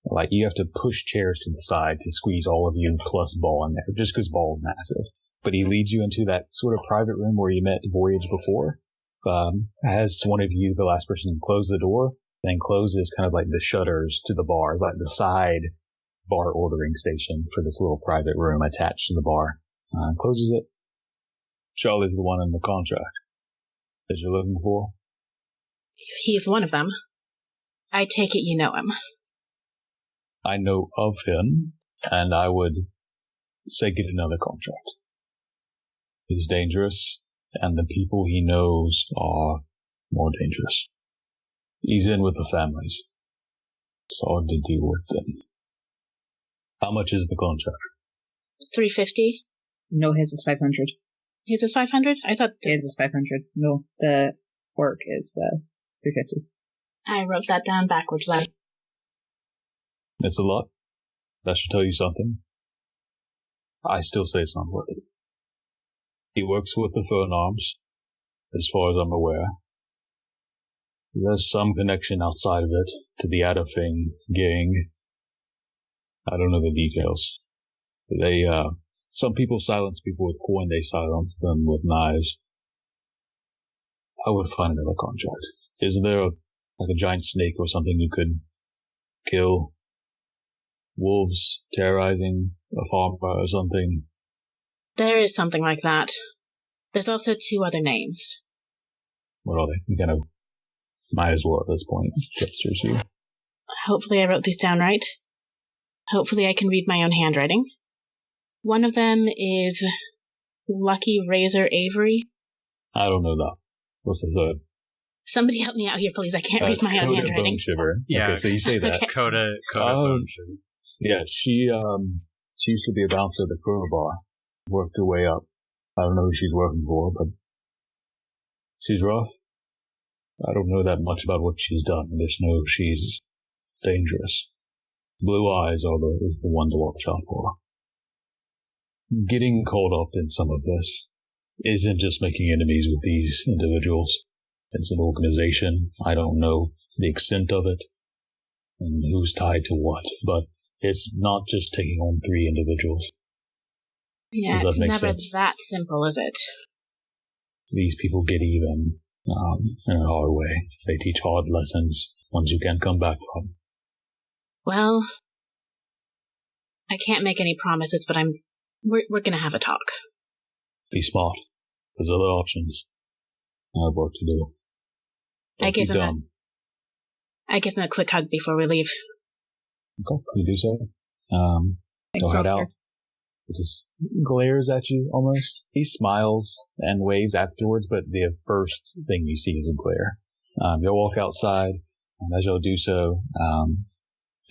S10: Like, you have to push chairs to the side to squeeze all of you plus Ball in there, just because Ball is massive. But he leads you into that sort of private room where you met Voyage before. Has one of you, the last person, close the door, then closes kind of like the shutters to the bar. It's like the side bar ordering station for this little private room attached to the bar. Closes it. Charlie's the one in the contract that you're looking for.
S7: He's one of them. I take it you know him.
S10: I know of him, and I would say get another contract. He's dangerous, and the people he knows are more dangerous. He's in with the families. It's hard to deal with them. How much is the contract?
S7: 350.
S12: No, his is 500.
S7: His is 500? I thought...
S12: His is 500. No, the work is 350.
S7: I wrote that down backwards then.
S10: It's a lot. That should tell you something. I still say it's not worth it. He works with the Fern Arms, as far as I'm aware. There's some connection outside of it to the Adafing gang. I don't know the details. They, some people silence people with coin, they silence them with knives. I would find another contract. Isn't there like a giant snake or something you could kill? Wolves terrorizing a farm or something?
S7: There is something like that. There's also 2 other names.
S10: What are they? You kind of might as well at this point. Gestures you.
S7: Hopefully I wrote these down right. Hopefully I can read my own handwriting. One of them is Lucky Razor Avery.
S10: I don't know that. What's the third?
S7: Somebody help me out here, please. I can't read my own
S10: Coda
S7: handwriting.
S10: Bone Shiver.
S3: Yeah.
S10: Okay, so you say that.
S7: Okay.
S3: Coda Bone Shiver.
S10: Yeah, she used to be a bouncer at the Crowbar. Worked her way up. I don't know who she's working for, but she's rough. I don't know that much about what she's done. I just know she's dangerous. Blue eyes is the one to watch out for. Getting caught up in some of this isn't just making enemies with these individuals. It's an organization. I don't know the extent of it and who's tied to what, but it's not just taking on 3 individuals.
S7: Yeah,
S10: Does that
S7: it's
S10: make
S7: never
S10: sense?
S7: that simple, is it?
S10: These people get even in a hard way. They teach hard lessons, ones you can't come back from.
S7: Well, I can't make any promises, but we're gonna have a talk.
S10: Be smart. There's other options. I have work to do.
S7: I give him a quick hug before we leave.
S10: Okay, you do so. Go head out. He just glares at you almost. He smiles and waves afterwards, but the first thing you see is a glare. You'll walk outside, and as you'll do so,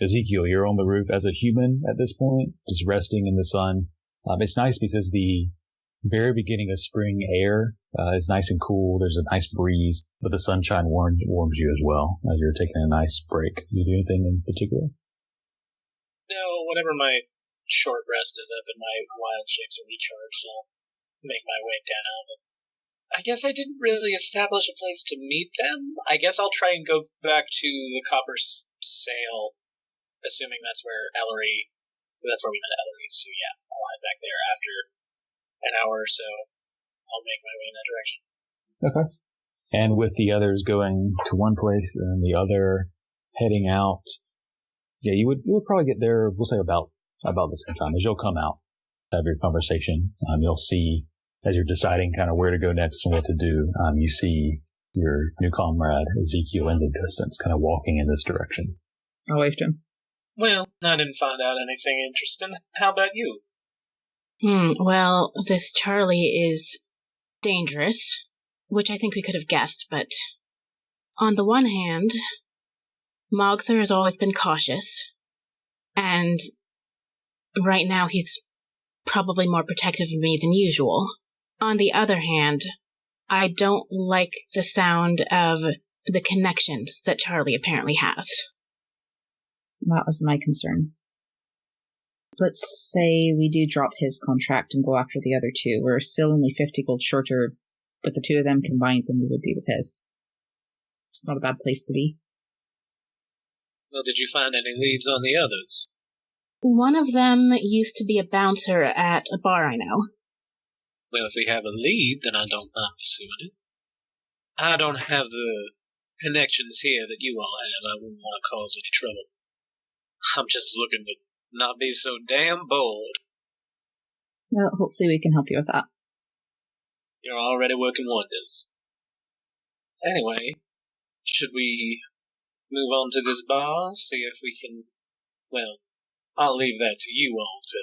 S10: Ezekiel, you're on the roof as a human at this point, just resting in the sun. It's nice because the very beginning of spring air is nice and cool. There's a nice breeze, but the sunshine warms you as well as you're taking a nice break. You do anything in particular?
S5: No, whenever my short rest is up and my wild shapes are recharged, I'll make my way down. I guess I didn't really establish a place to meet them. I guess I'll try and go back to the Copper Sail, assuming that's where Ellory, that's where we met Ellory, so yeah, I'll head back there after an hour or so. I'll make my way in that direction.
S10: Okay. And with the others going to one place and the other heading out, yeah, you would probably get there, we'll say about the same time. As you'll come out, have your conversation, you'll see, as you're deciding kind of where to go next and what to do, you see your new comrade, Ezekiel, in the distance, kind of walking in this direction.
S12: I'll wave to him.
S5: Well, I didn't find out anything interesting. How about you?
S7: Well, this Charlie is dangerous, which I think we could have guessed, but on the one hand, Mogther has always been cautious, and right now he's probably more protective of me than usual. On the other hand, I don't like the sound of the connections that Charlie apparently has.
S12: That was my concern. Let's say we do drop his contract and go after the other 2. We're still only 50 gold shorter, but the 2 of them combined than we would be with his. It's not a bad place to be.
S5: Well, did you find any leads on the others?
S7: One of them used to be a bouncer at a bar I know.
S5: Well, if we have a lead, then I don't mind pursuing it. I don't have the connections here that you all have. I wouldn't want to cause any trouble. I'm just looking to not be so damn bold.
S12: Well, hopefully we can help you with that.
S5: You're already working wonders. Anyway, should we move on to this bar, see if we can... Well, I'll leave that to you all to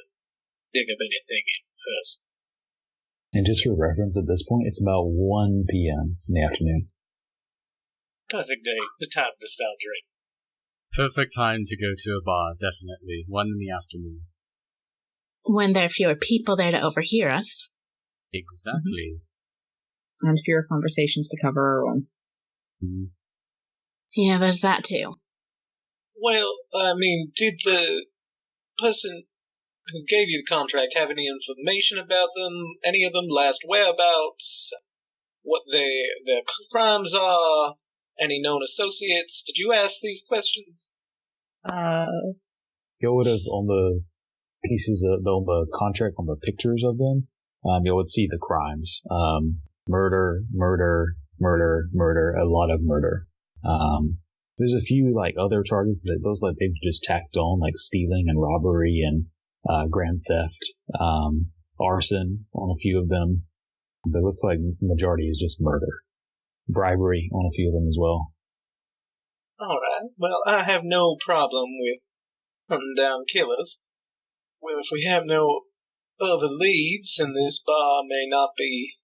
S5: dig up anything in person.
S10: And just for reference, at this point, it's about 1 p.m. in the afternoon.
S5: Perfect day. The time to start drinking.
S3: Perfect time to go to a bar, definitely. 1 in the afternoon.
S7: When there are fewer people there to overhear us.
S3: Exactly.
S12: And fewer conversations to cover our own.
S10: Mm-hmm.
S7: Yeah, there's that too.
S5: Well, I mean, did the person who gave you the contract have any information about them? Any of them last whereabouts? What their crimes are? Any known associates? Did you ask these questions?
S10: You would have, on the pieces of on the contract, on the pictures of them, you would see the crimes. Murder, a lot of murder. There's a few like other charges that those like they've just tacked on, like stealing and robbery and grand theft, arson on a few of them. But it looks like the majority is just murder. Bribery on a few of them as well.
S5: Alright, well, I have no problem with hunting down killers. Well, if we have no other leads and this bar may not be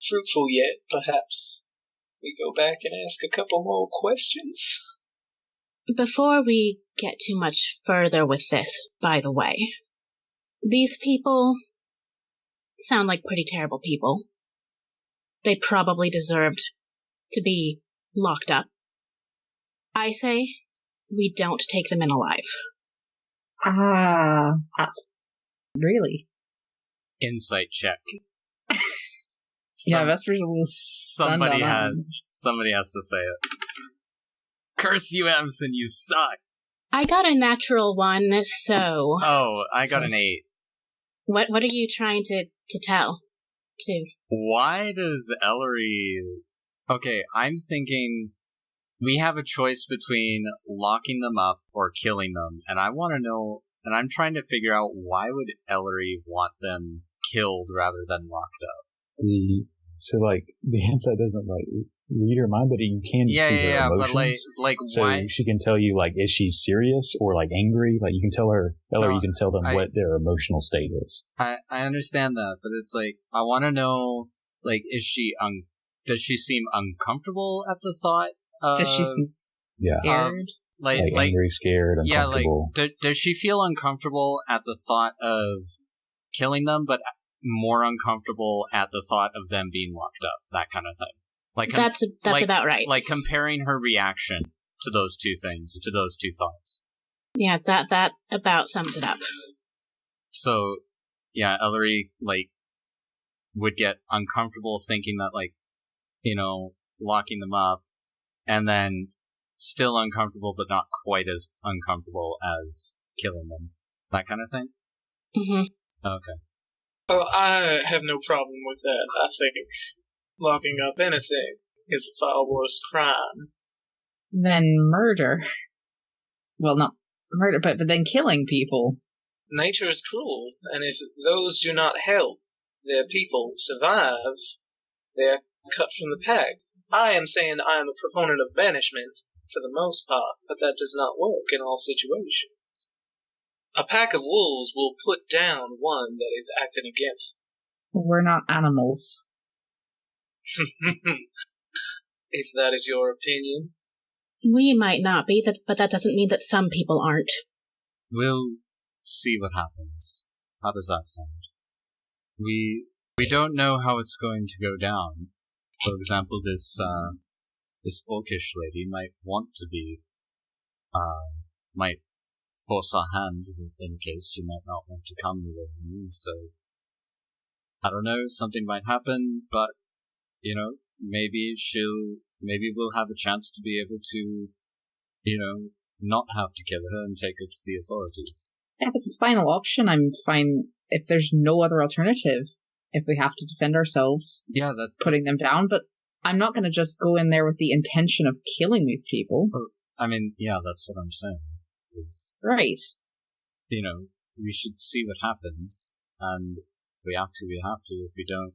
S5: fruitful yet, perhaps we go back and ask a couple more questions?
S7: Before we get too much further with this, by the way, these people sound like pretty terrible people. They probably deserved to be locked up. I say we don't take them in alive.
S12: That's really...
S3: Insight check.
S12: Yeah, Vesper's a little stunned on that.
S3: Somebody has to say it. Curse you, Amsen, you suck!
S7: I got a natural 1, so...
S3: Oh, I got an 8.
S7: What are you trying to tell?
S3: Why does Ellory... Okay, I'm thinking we have a choice between locking them up or killing them, and I want to know, and I'm trying to figure out why would Ellory want them killed rather than locked up?
S10: So, like, the insight doesn't, like, read her mind, but you can see her emotions.
S3: But, like,
S10: so
S3: why?
S10: She can tell you, like, is she serious or, like, angry? Like, you can tell her, or you can tell them what their emotional state is.
S3: I understand that, but it's like, I want to know, like, is she, does she seem uncomfortable at the thought of...
S12: Does she seem scared?
S10: Like angry, scared, uncomfortable.
S3: Yeah, like, does she feel uncomfortable at the thought of killing them, but more uncomfortable at the thought of them being locked up, that kind of thing? Like
S7: that's about right.
S3: Like comparing her reaction to those two things, to those two thoughts.
S7: Yeah, that about sums it up.
S3: So, yeah, Ellory, like, would get uncomfortable thinking that, like, you know, locking them up, and then still uncomfortable, but not quite as uncomfortable as killing them. That kind of thing?
S7: Mm-hmm.
S3: Okay.
S5: Well, I have no problem with that. I think locking up anything is a far worse crime
S12: than murder. Well, not murder, but then killing people.
S5: Nature is cruel, and if those do not help their people survive, they are cut from the pack. I am saying I am a proponent of banishment for the most part, but that does not work in all situations. A pack of wolves will put down one that is acting against them.
S12: We're not animals.
S5: If that is your opinion.
S7: We might not be, but that doesn't mean that some people aren't.
S3: We'll see what happens. How does that sound? We don't know how it's going to go down. For example, this orcish lady might want to be, might force our hand in case she might not want to come with you, so I don't know, something might happen, but, you know, maybe we'll have a chance to be able to, you know, not have to kill her and take her to the authorities.
S12: If it's a final option, I'm fine if there's no other alternative. If we have to defend ourselves, putting them down, but I'm not going to just go in there with the intention of killing these people.
S3: I mean, yeah, that's what I'm saying.
S12: Right.
S3: You know, we should see what happens, and if we have to, we have to. If we don't,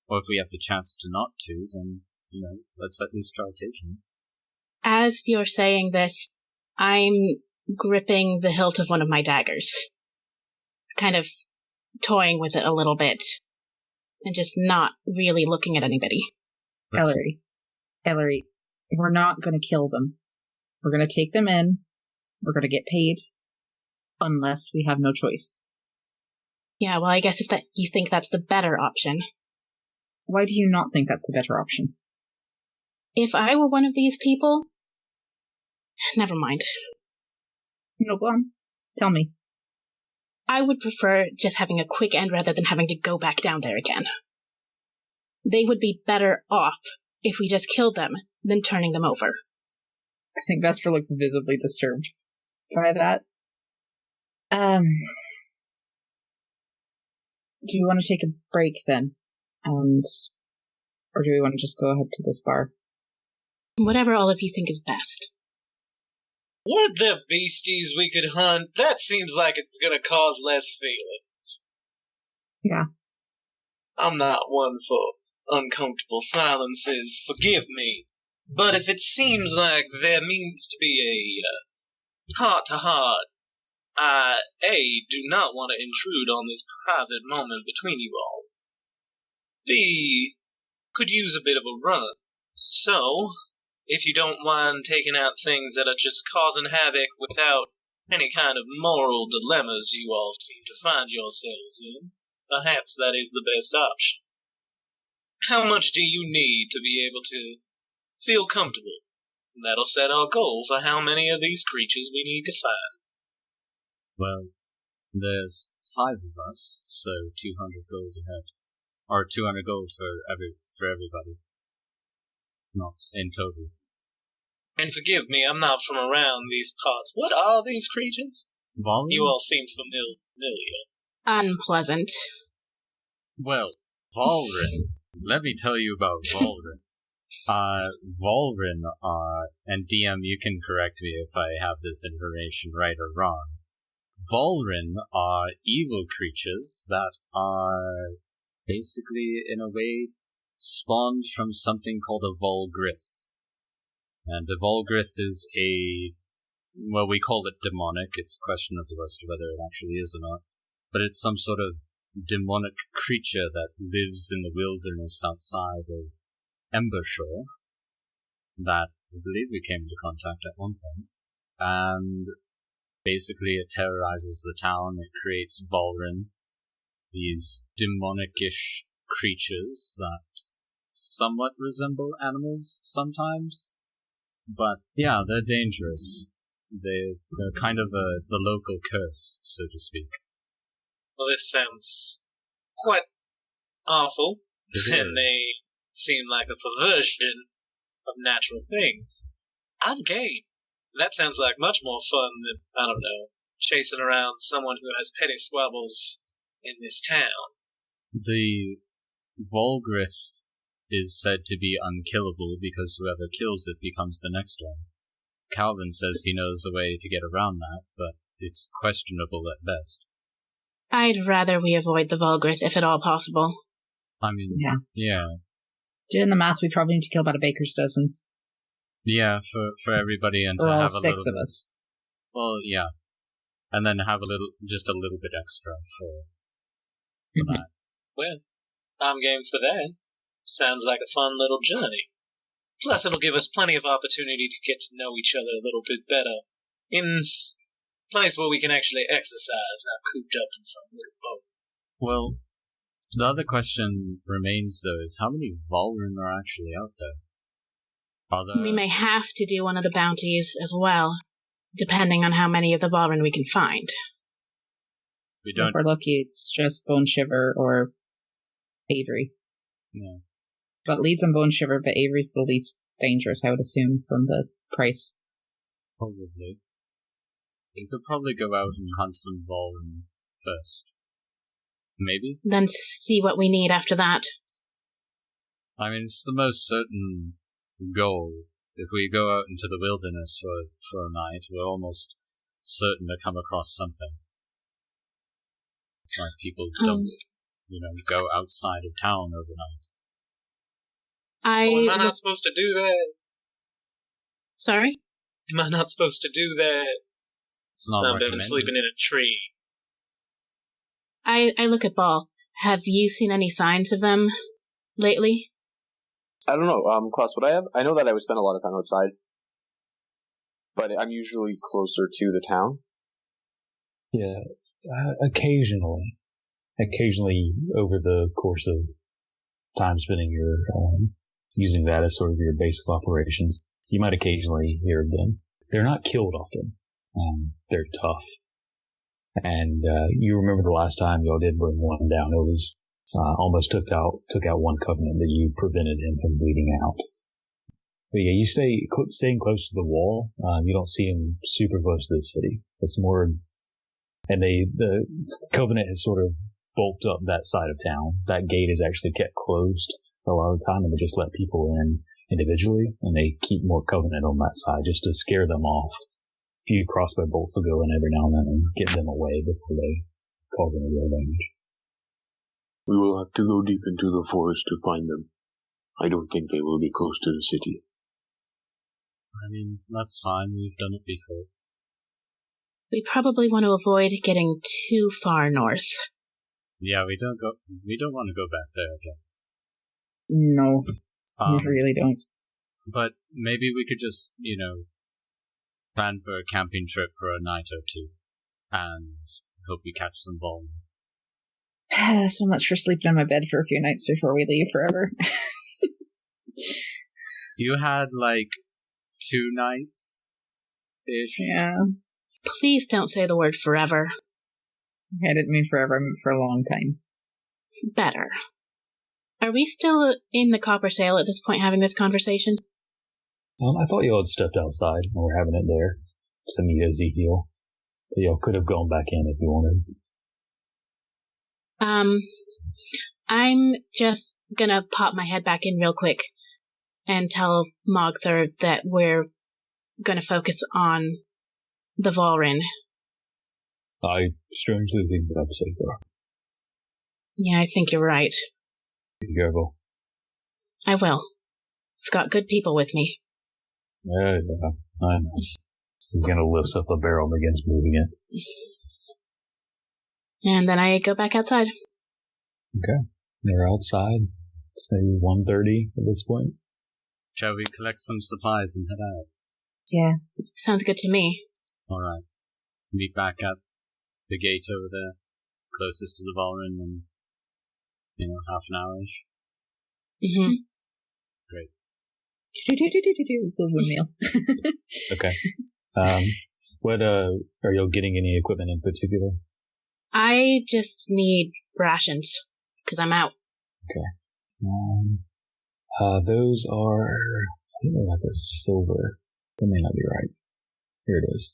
S3: or if we have the chance to not to, then, you know, let's at least try taking.
S7: As you're saying this, I'm gripping the hilt of one of my daggers, kind of toying with it a little bit, and just not really looking at anybody.
S12: Ellory, we're not going to kill them. We're going to take them in. We're going to get paid, unless we have no choice.
S7: Yeah, well, I guess if you think that's the better option.
S12: Why do you not think that's the better option?
S7: If I were one of these people... Never mind.
S12: No, go on. Tell me.
S7: I would prefer just having a quick end rather than having to go back down there again. They would be better off if we just killed them than turning them over.
S12: I think Vesper looks visibly disturbed by that. Do you want to take a break then? Or do we want to just go ahead to this bar?
S7: Whatever all of you think is best.
S5: Weren't there beasties we could hunt? That seems like it's gonna cause less feelings.
S12: Yeah.
S5: I'm not one for uncomfortable silences, forgive me. But if it seems like there means to be a heart-to-heart, I, do not want to intrude on this private moment between you all. B, could use a bit of a run. So, if you don't mind taking out things that are just causing havoc without any kind of moral dilemmas you all seem to find yourselves in, perhaps that is the best option. How much do you need to be able to feel comfortable? That'll set our goal for how many of these creatures we need to find.
S3: Well, there's 5 of us, so 200 gold ahead. Or 200 gold for everybody. Not in total.
S5: And forgive me, I'm not from around these parts. What are these creatures?
S3: Volrin?
S5: You all seem familiar.
S7: Unpleasant.
S3: Well, Volrin. Let me tell you about Volrin. Volrin are, and DM, you can correct me if I have this information right or wrong. Volrin are evil creatures that are basically, in a way, spawned from something called a Volgrith. And a Volgrith is well, we call it demonic. It's questionable as to whether it actually is or not. But it's some sort of demonic creature that lives in the wilderness outside of Embershore that I believe we came into contact at one point. And basically it terrorizes the town. It creates Volrin, these demonic-ish creatures that somewhat resemble animals sometimes. But yeah, they're dangerous. They're kind of the local curse, so to speak.
S5: Well, this sounds quite awful, and they seem like a perversion of natural things. I'm game. That sounds like much more fun than, I don't know, chasing around someone who has petty squabbles in this town.
S3: The Volgrith is said to be unkillable because whoever kills it becomes the next one. Kalvyn says he knows a way to get around that, but it's questionable at best.
S7: I'd rather we avoid the Volgrith if at all possible.
S3: I mean, yeah.
S12: Doing the math, we probably need to kill about a baker's dozen.
S3: Yeah, for everybody, and to
S12: all
S3: have
S12: 6 of us.
S3: Well, yeah. And then have just a little bit extra for that.
S5: Well, I'm game for that. Sounds like a fun little journey. Plus, it'll give us plenty of opportunity to get to know each other a little bit better. In a place where we can actually exercise, not cooped up in some little boat.
S3: Well, the other question remains, though, is how many Volrin are actually out there?
S7: We may have to do one of the bounties as well, depending on how many of the Volrin we can find.
S3: We don't.
S12: If we're lucky, it's just Bone Shiver or Avery.
S3: Yeah.
S12: But leads on Bone Shiver, but Avery's the least dangerous, I would assume, from the price.
S3: Probably. We could probably go out and hunt some Volrin first. Maybe?
S7: Then see what we need after that.
S3: I mean, it's the most certain goal. If we go out into the wilderness for a night, we're almost certain to come across something. It's like people don't, go outside of town overnight.
S5: Am I not supposed to do that?
S7: Sorry?
S5: Am I not supposed to do that?
S3: It's not
S5: I've
S3: recommended.
S5: been sleeping in a tree.
S7: I look at Ball. Have you seen any signs of them lately?
S13: I don't know, Klouse, would I have? I know that I would spend a lot of time outside, but I'm usually closer to the town.
S10: Yeah, occasionally over the course of time spending your using that as sort of your base of operations, you might occasionally hear them. They're not killed often. They're tough. And you remember the last time y'all did bring one down. It was almost took out one covenant that you prevented him from bleeding out. But yeah, you staying close to the wall. You don't see him super close to the city. It's more, and the covenant has sort of bulked up that side of town. That gate is actually kept closed a lot of the time, and they just let people in individually, and they keep more covenant on that side just to scare them off. A few crossbow bolts will go in every now and then and get them away before they cause any real damage.
S6: We will have to go deep into the forest to find them. I don't think they will be close to the city.
S3: I mean, that's fine. We've done it before.
S7: We probably want to avoid getting too far north.
S3: Yeah, we don't want to go back there again.
S12: No, we really don't.
S3: But maybe we could just, plan for a camping trip for a night or two, and hope we catch some vol.
S12: So much for sleeping in my bed for a few nights before we leave forever.
S3: You had, 2 nights-ish?
S12: Yeah.
S7: Please don't say the word forever.
S12: I didn't mean forever, I meant for a long time.
S7: Better. Are we still in the copper sail at this point having this conversation?
S10: I thought y'all had stepped outside and were having it there to meet Ezekiel. But y'all could have gone back in if you wanted.
S7: I'm just gonna pop my head back in real quick and tell Mogther that we're gonna focus on the Volrin.
S10: I strangely think that's safer.
S7: Yeah, I think you're right.
S10: Be careful.
S7: I will. I've got good people with me.
S10: Yeah, I know. He's gonna lift up a barrel and begins moving it.
S7: And then I go back outside.
S10: Okay. They're outside. It's maybe 1:30 at this point.
S3: Shall we collect some supplies and head out?
S7: Yeah. Sounds good to me.
S3: Alright. Meet back at the gate over there, closest to the Volrin in, half an hour-ish.
S7: Mm-hmm.
S3: Great.
S12: Meal.
S10: Okay. What, are y'all getting any equipment in particular?
S7: I just need rations, because I'm out.
S10: Okay. Those are, I think they're like a silver. That may not be right. Here it is.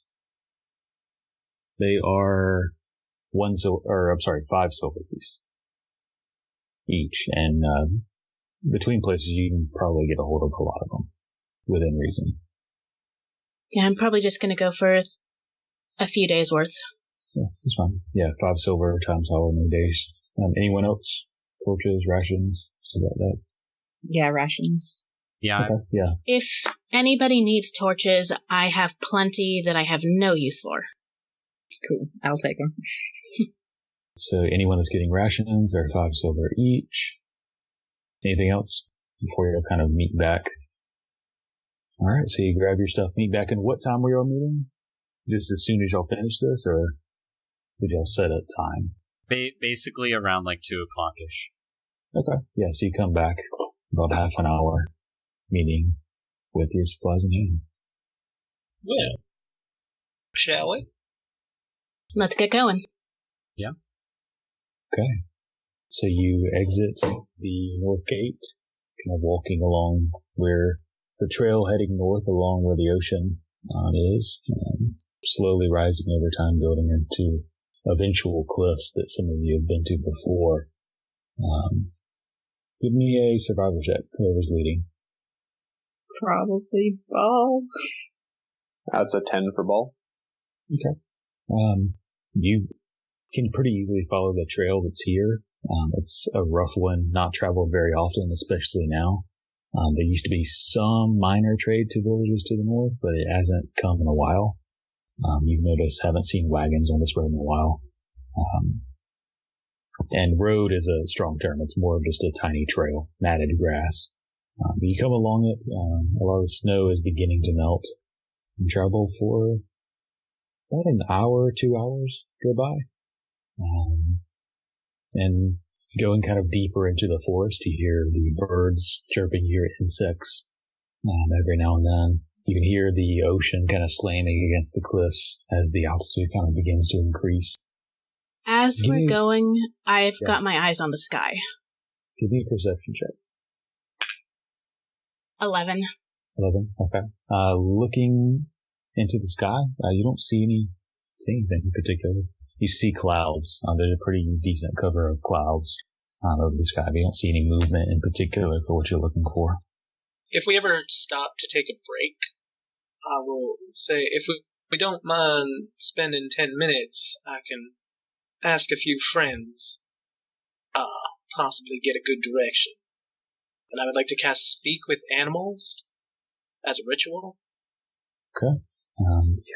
S10: They are 5 silver pieces each, and between places you can probably get a hold of a lot of them within reason.
S7: Yeah, I'm probably just going to go for a few days worth.
S10: Yeah, that's fine. Yeah, 5 silver times however many days. Anyone else? Torches, rations, stuff like that?
S12: Yeah, rations.
S3: Yeah.
S10: Okay, yeah.
S7: If anybody needs torches, I have plenty that I have no use for.
S12: Cool. I'll take them.
S10: So anyone that's getting rations, they're 5 silver each. Anything else before you kind of meet back? All right, so you grab your stuff, meet back. And what time were y'all meeting? Just as soon as y'all finish this, or did y'all set a time?
S3: Basically around 2 o'clock-ish.
S10: Okay, yeah, so you come back about half an hour meeting with your supplies in hand.
S5: Well, shall we?
S7: Let's get going.
S3: Yeah.
S10: Okay. So you exit the north gate, kind of walking along where the trail heading north along where the ocean is, slowly rising over time, building into eventual cliffs that some of you have been to before. Give me a survival check, whoever's leading.
S12: Probably Ball.
S13: That's a 10 for Ball.
S10: Okay. You can pretty easily follow the trail that's here. It's a rough one, not traveled very often, especially now. There used to be some minor trade to villages to the north, but it hasn't come in a while. You've noticed, haven't seen wagons on this road in a while. And road is a strong term. It's more of just a tiny trail, matted grass. You come along it, a lot of the snow is beginning to melt. You travel for about an hour, 2 hours go by. And going kind of deeper into the forest, you hear the birds chirping, you hear insects every now and then. You can hear the ocean kind of slamming against the cliffs as the altitude kind of begins to increase.
S7: As we're going, I've got my eyes on the sky.
S10: Give me a perception check.
S7: 11.
S10: 11, okay. Looking into the sky, you don't see anything in particular. You see clouds. There's a pretty decent cover of clouds over the sky. You don't see any movement in particular for what you're looking for.
S5: If we ever stop to take a break, I will say, if we don't mind spending 10 minutes, I can ask a few friends, possibly get a good direction. And I would like to cast Speak with Animals as a ritual.
S10: Okay.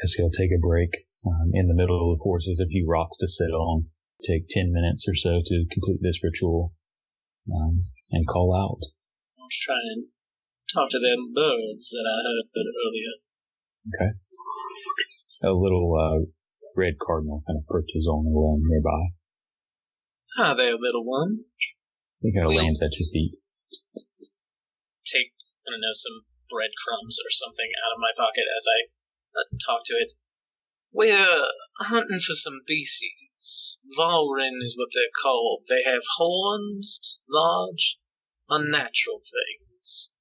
S10: Yes, you'll take a break. In the middle of the forest, there's a few rocks to sit on. Take 10 minutes or so to complete this ritual and call out.
S5: I'll try and talk to them birds that I heard earlier.
S10: Okay. A little red cardinal kind of perches on the lawn nearby.
S5: Hi there, little one.
S10: He kind of lands at your feet.
S5: Take, I don't know, some breadcrumbs or something out of my pocket as I talk to it. We're hunting for some beasties. Valrin is what they're called. They have horns, large, unnatural things.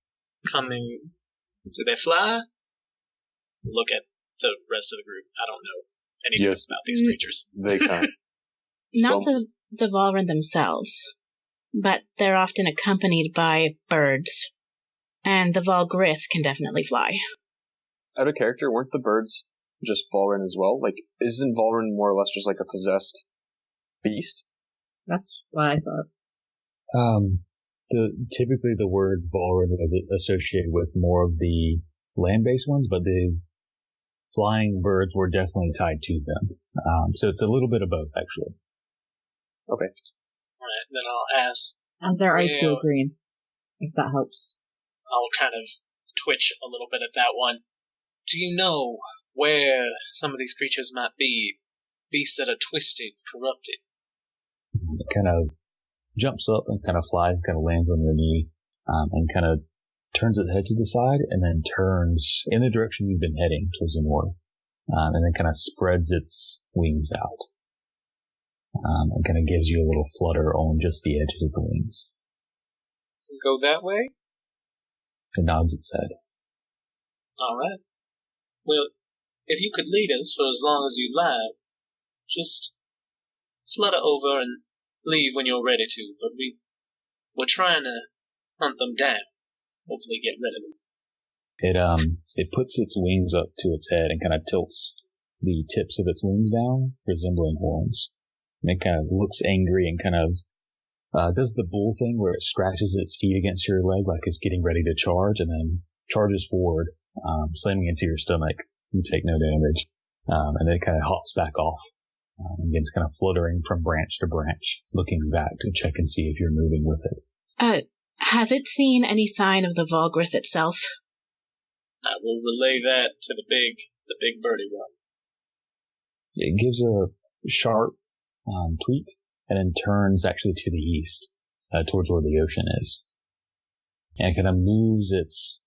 S5: Do they fly? Look at the rest of the group. I don't know anything about these creatures.
S13: They can.
S7: Not the Valrin themselves, but they're often accompanied by birds. And the Valgrith can definitely fly.
S13: Out of character, weren't the birds just Valrin as well? Like, isn't Valrin more or less just like a possessed beast?
S12: That's what I thought.
S10: Typically the word Valrin was associated with more of the land-based ones, but the flying birds were definitely tied to them. So it's a little bit of both, actually.
S13: Okay.
S5: Alright, then I'll ask.
S12: And they're ice blue green, if that helps.
S5: I'll kind of twitch a little bit at that one. Do you know where some of these creatures might be? Beasts that are twisted, corrupted.
S10: It kind of jumps up and kind of flies, kind of lands on your knee, and kind of turns its head to the side, and then turns in the direction you've been heading, towards the north, and then kind of spreads its wings out, and kind of gives you a little flutter on just the edges of the wings.
S5: Go that way?
S10: It nods its head.
S5: Alright. Well, if you could lead us for as long as you like, just flutter over and leave when you're ready to, but we're trying to hunt them down. Hopefully get rid of them.
S10: It puts its wings up to its head and kind of tilts the tips of its wings down, resembling horns. And it kind of looks angry and kind of does the bull thing where it scratches its feet against your leg like it's getting ready to charge, and then charges forward, slamming into your stomach. You take no damage. And then it kind of hops back off. And begins kind of fluttering from branch to branch, looking back to check and see if you're moving with it.
S7: Has it seen any sign of the Valgrith itself?
S5: I will relay that to the big birdie one.
S10: It gives a sharp tweak and then turns actually to the east, towards where the ocean is. And it kind of moves its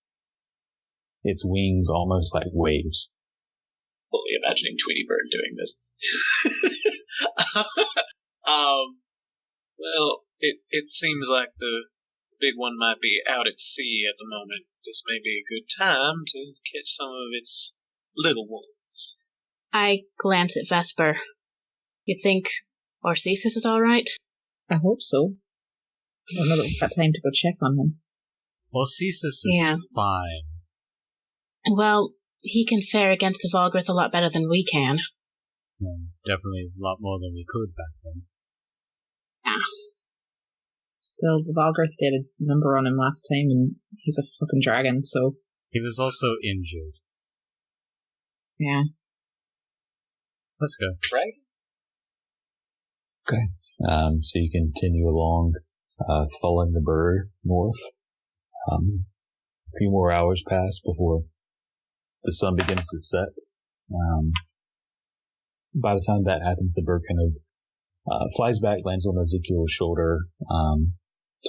S10: wings almost like waves.
S5: Fully imagining Tweety Bird doing this. Well, it seems like the big one might be out at sea at the moment. This may be a good time to catch some of its little ones.
S7: I glance at Vesper. You think Orcesis is all right?
S12: I hope so. I don't know that we've got time to go check on him.
S3: Orcesis is fine.
S7: Well, he can fare against the Valgrith a lot better than we can.
S3: Definitely a lot more than we could back then.
S7: Yeah.
S12: Still, the Valgrith did a number on him last time, and he's a fucking dragon, so...
S3: He was also injured.
S12: Yeah.
S3: Let's go.
S5: Right?
S10: Okay. So you continue along, following the bird north. A few more hours pass before the sun begins to set. By the time that happens, the bird kind of flies back, lands on Ezekiel's shoulder,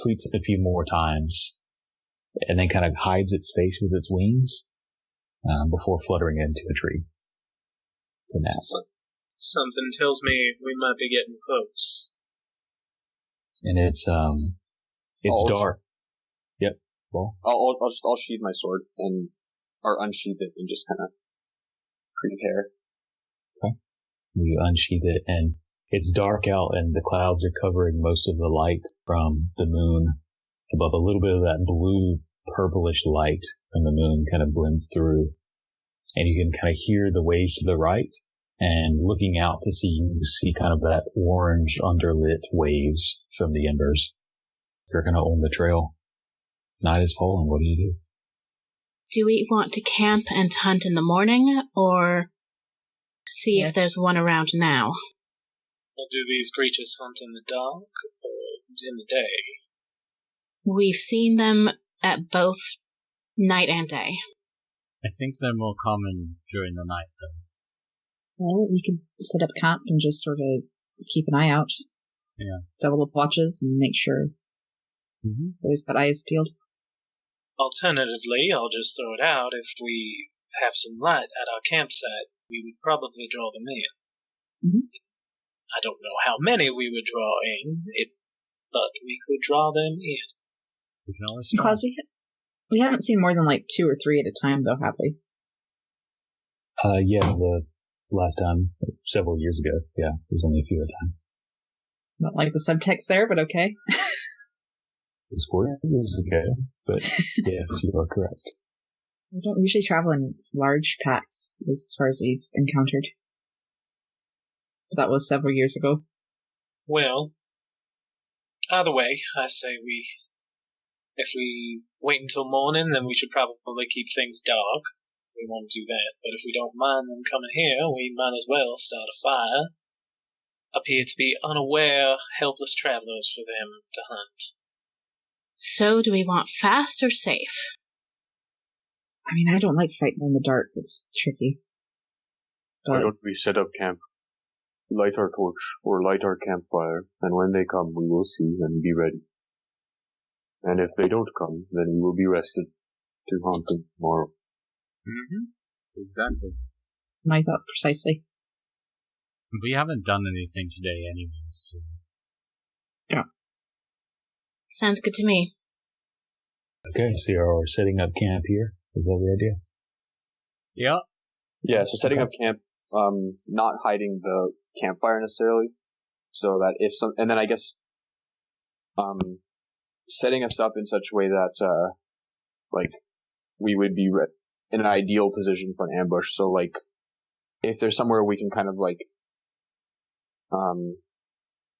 S10: tweets a few more times, and then kind of hides its face with its wings before fluttering into a tree to nap.
S5: Something tells me we might be getting close.
S10: And it's dark. Yep. Well,
S13: I'll sheathe my sword or unsheath it and just kind of prepare.
S10: Okay. You unsheath it, and it's dark out, and the clouds are covering most of the light from the moon. Above, a little bit of that blue, purplish light from the moon kind of blends through, and you can kind of hear the waves to the right. And looking out to see, you see kind of that orange underlit waves from the embers. You're kind of on the trail. Night is falling. What do you do?
S7: Do we want to camp and hunt in the morning, or see if there's one around now?
S5: Well, do these creatures hunt in the dark or in the day?
S7: We've seen them at both Night and day.
S3: I think they're more common during the night, though.
S12: Well, we could set up camp and just sort of keep an eye out.
S3: Yeah.
S12: Double up watches and make sure everybody's got eyes peeled.
S5: Alternatively, I'll just throw it out, if we have some light at our campsite, we would probably draw them in.
S12: Mm-hmm.
S5: I don't know how many we would draw in, but we could draw them in.
S3: We can always
S12: Because we haven't seen more than like 2 or 3 at a time, though, have we?
S10: Yeah, the last time, several years ago. Yeah, there was only a few at a time.
S12: Not like the subtext there, but okay.
S10: It's 4 years ago, but yes, you are correct.
S12: We don't usually travel in large packs, as far as we've encountered. But that was several years ago.
S5: Well, either way, I say if we wait until morning, then we should probably keep things dark. We won't do that, but if we don't mind them coming here, we might as well start a fire. Appear to be unaware, helpless travelers for them to hunt.
S7: So, do we want fast or safe?
S12: I mean, I don't like fighting in the dark. It's tricky.
S6: Why don't we set up camp? Light our torch, or light our campfire, and when they come, we will see and be ready. And if they don't come, then we will be rested to hunt them tomorrow.
S3: Mm-hmm. Exactly.
S12: My thought precisely.
S3: We haven't done anything today anyways. So.
S12: Yeah.
S7: Sounds good to me.
S10: Okay, so you're setting up camp here? Is that the idea?
S3: Yeah.
S13: Yeah, so setting up camp, not hiding the campfire necessarily, so that if some, and then I guess, setting us up in such a way that, like, we would be in an ideal position for an ambush. So, like, if there's somewhere we can kind of, like, I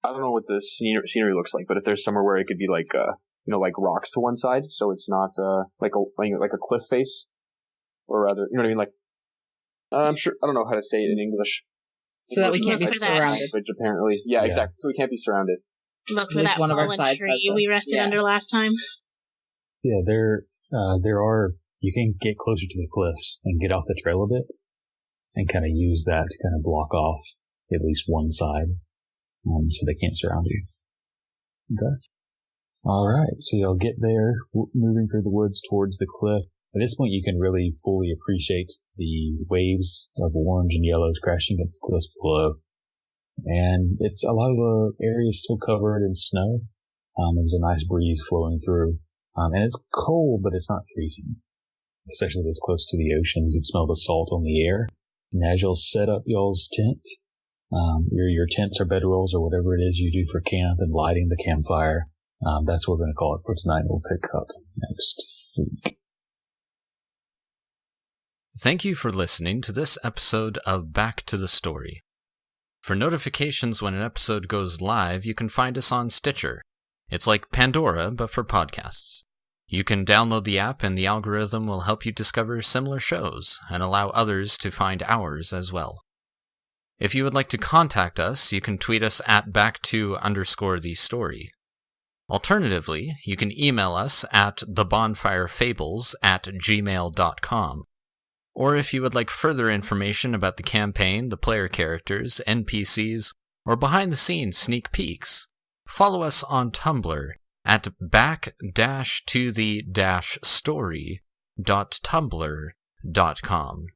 S13: don't know what the scenery looks like, but if there's somewhere where it could be like, like rocks to one side, so it's not, like a cliff face, or rather, you know what I mean? Like, I'm sure, I don't know how to say it in English.
S12: So that we can't be surrounded.
S13: Language, apparently. Yeah, exactly. So we can't be surrounded.
S7: Look for that fallen tree we rested under last time.
S10: Yeah, there are, you can get closer to the cliffs and get off the trail a bit, and kind of use that to kind of block off at least one side, so they can't surround you. Okay. Alright, so you'll get there, moving through the woods towards the cliff. At this point, you can really fully appreciate the waves of orange and yellows crashing against the cliffs below. And it's a lot of the area is still covered in snow. There's a nice breeze flowing through. And it's cold, but it's not freezing. Especially this close to the ocean, you can smell the salt on the air. And as you'll set up y'all's tent, your tents or bedrolls or whatever it is you do for camp and lighting the campfire, that's what we're going to call it for tonight. We'll pick up next week.
S1: Thank you for listening to this episode of Back to the Story. For notifications when an episode goes live, you can find us on Stitcher. It's like Pandora, but for podcasts. You can download the app and the algorithm will help you discover similar shows and allow others to find ours as well. If you would like to contact us, you can tweet us at back2_the_story. Alternatively, you can email us at thebonfirefables@gmail.com. Or if you would like further information about the campaign, the player characters, NPCs, or behind-the-scenes sneak peeks, follow us on Tumblr at back-to-the-story.tumblr.com.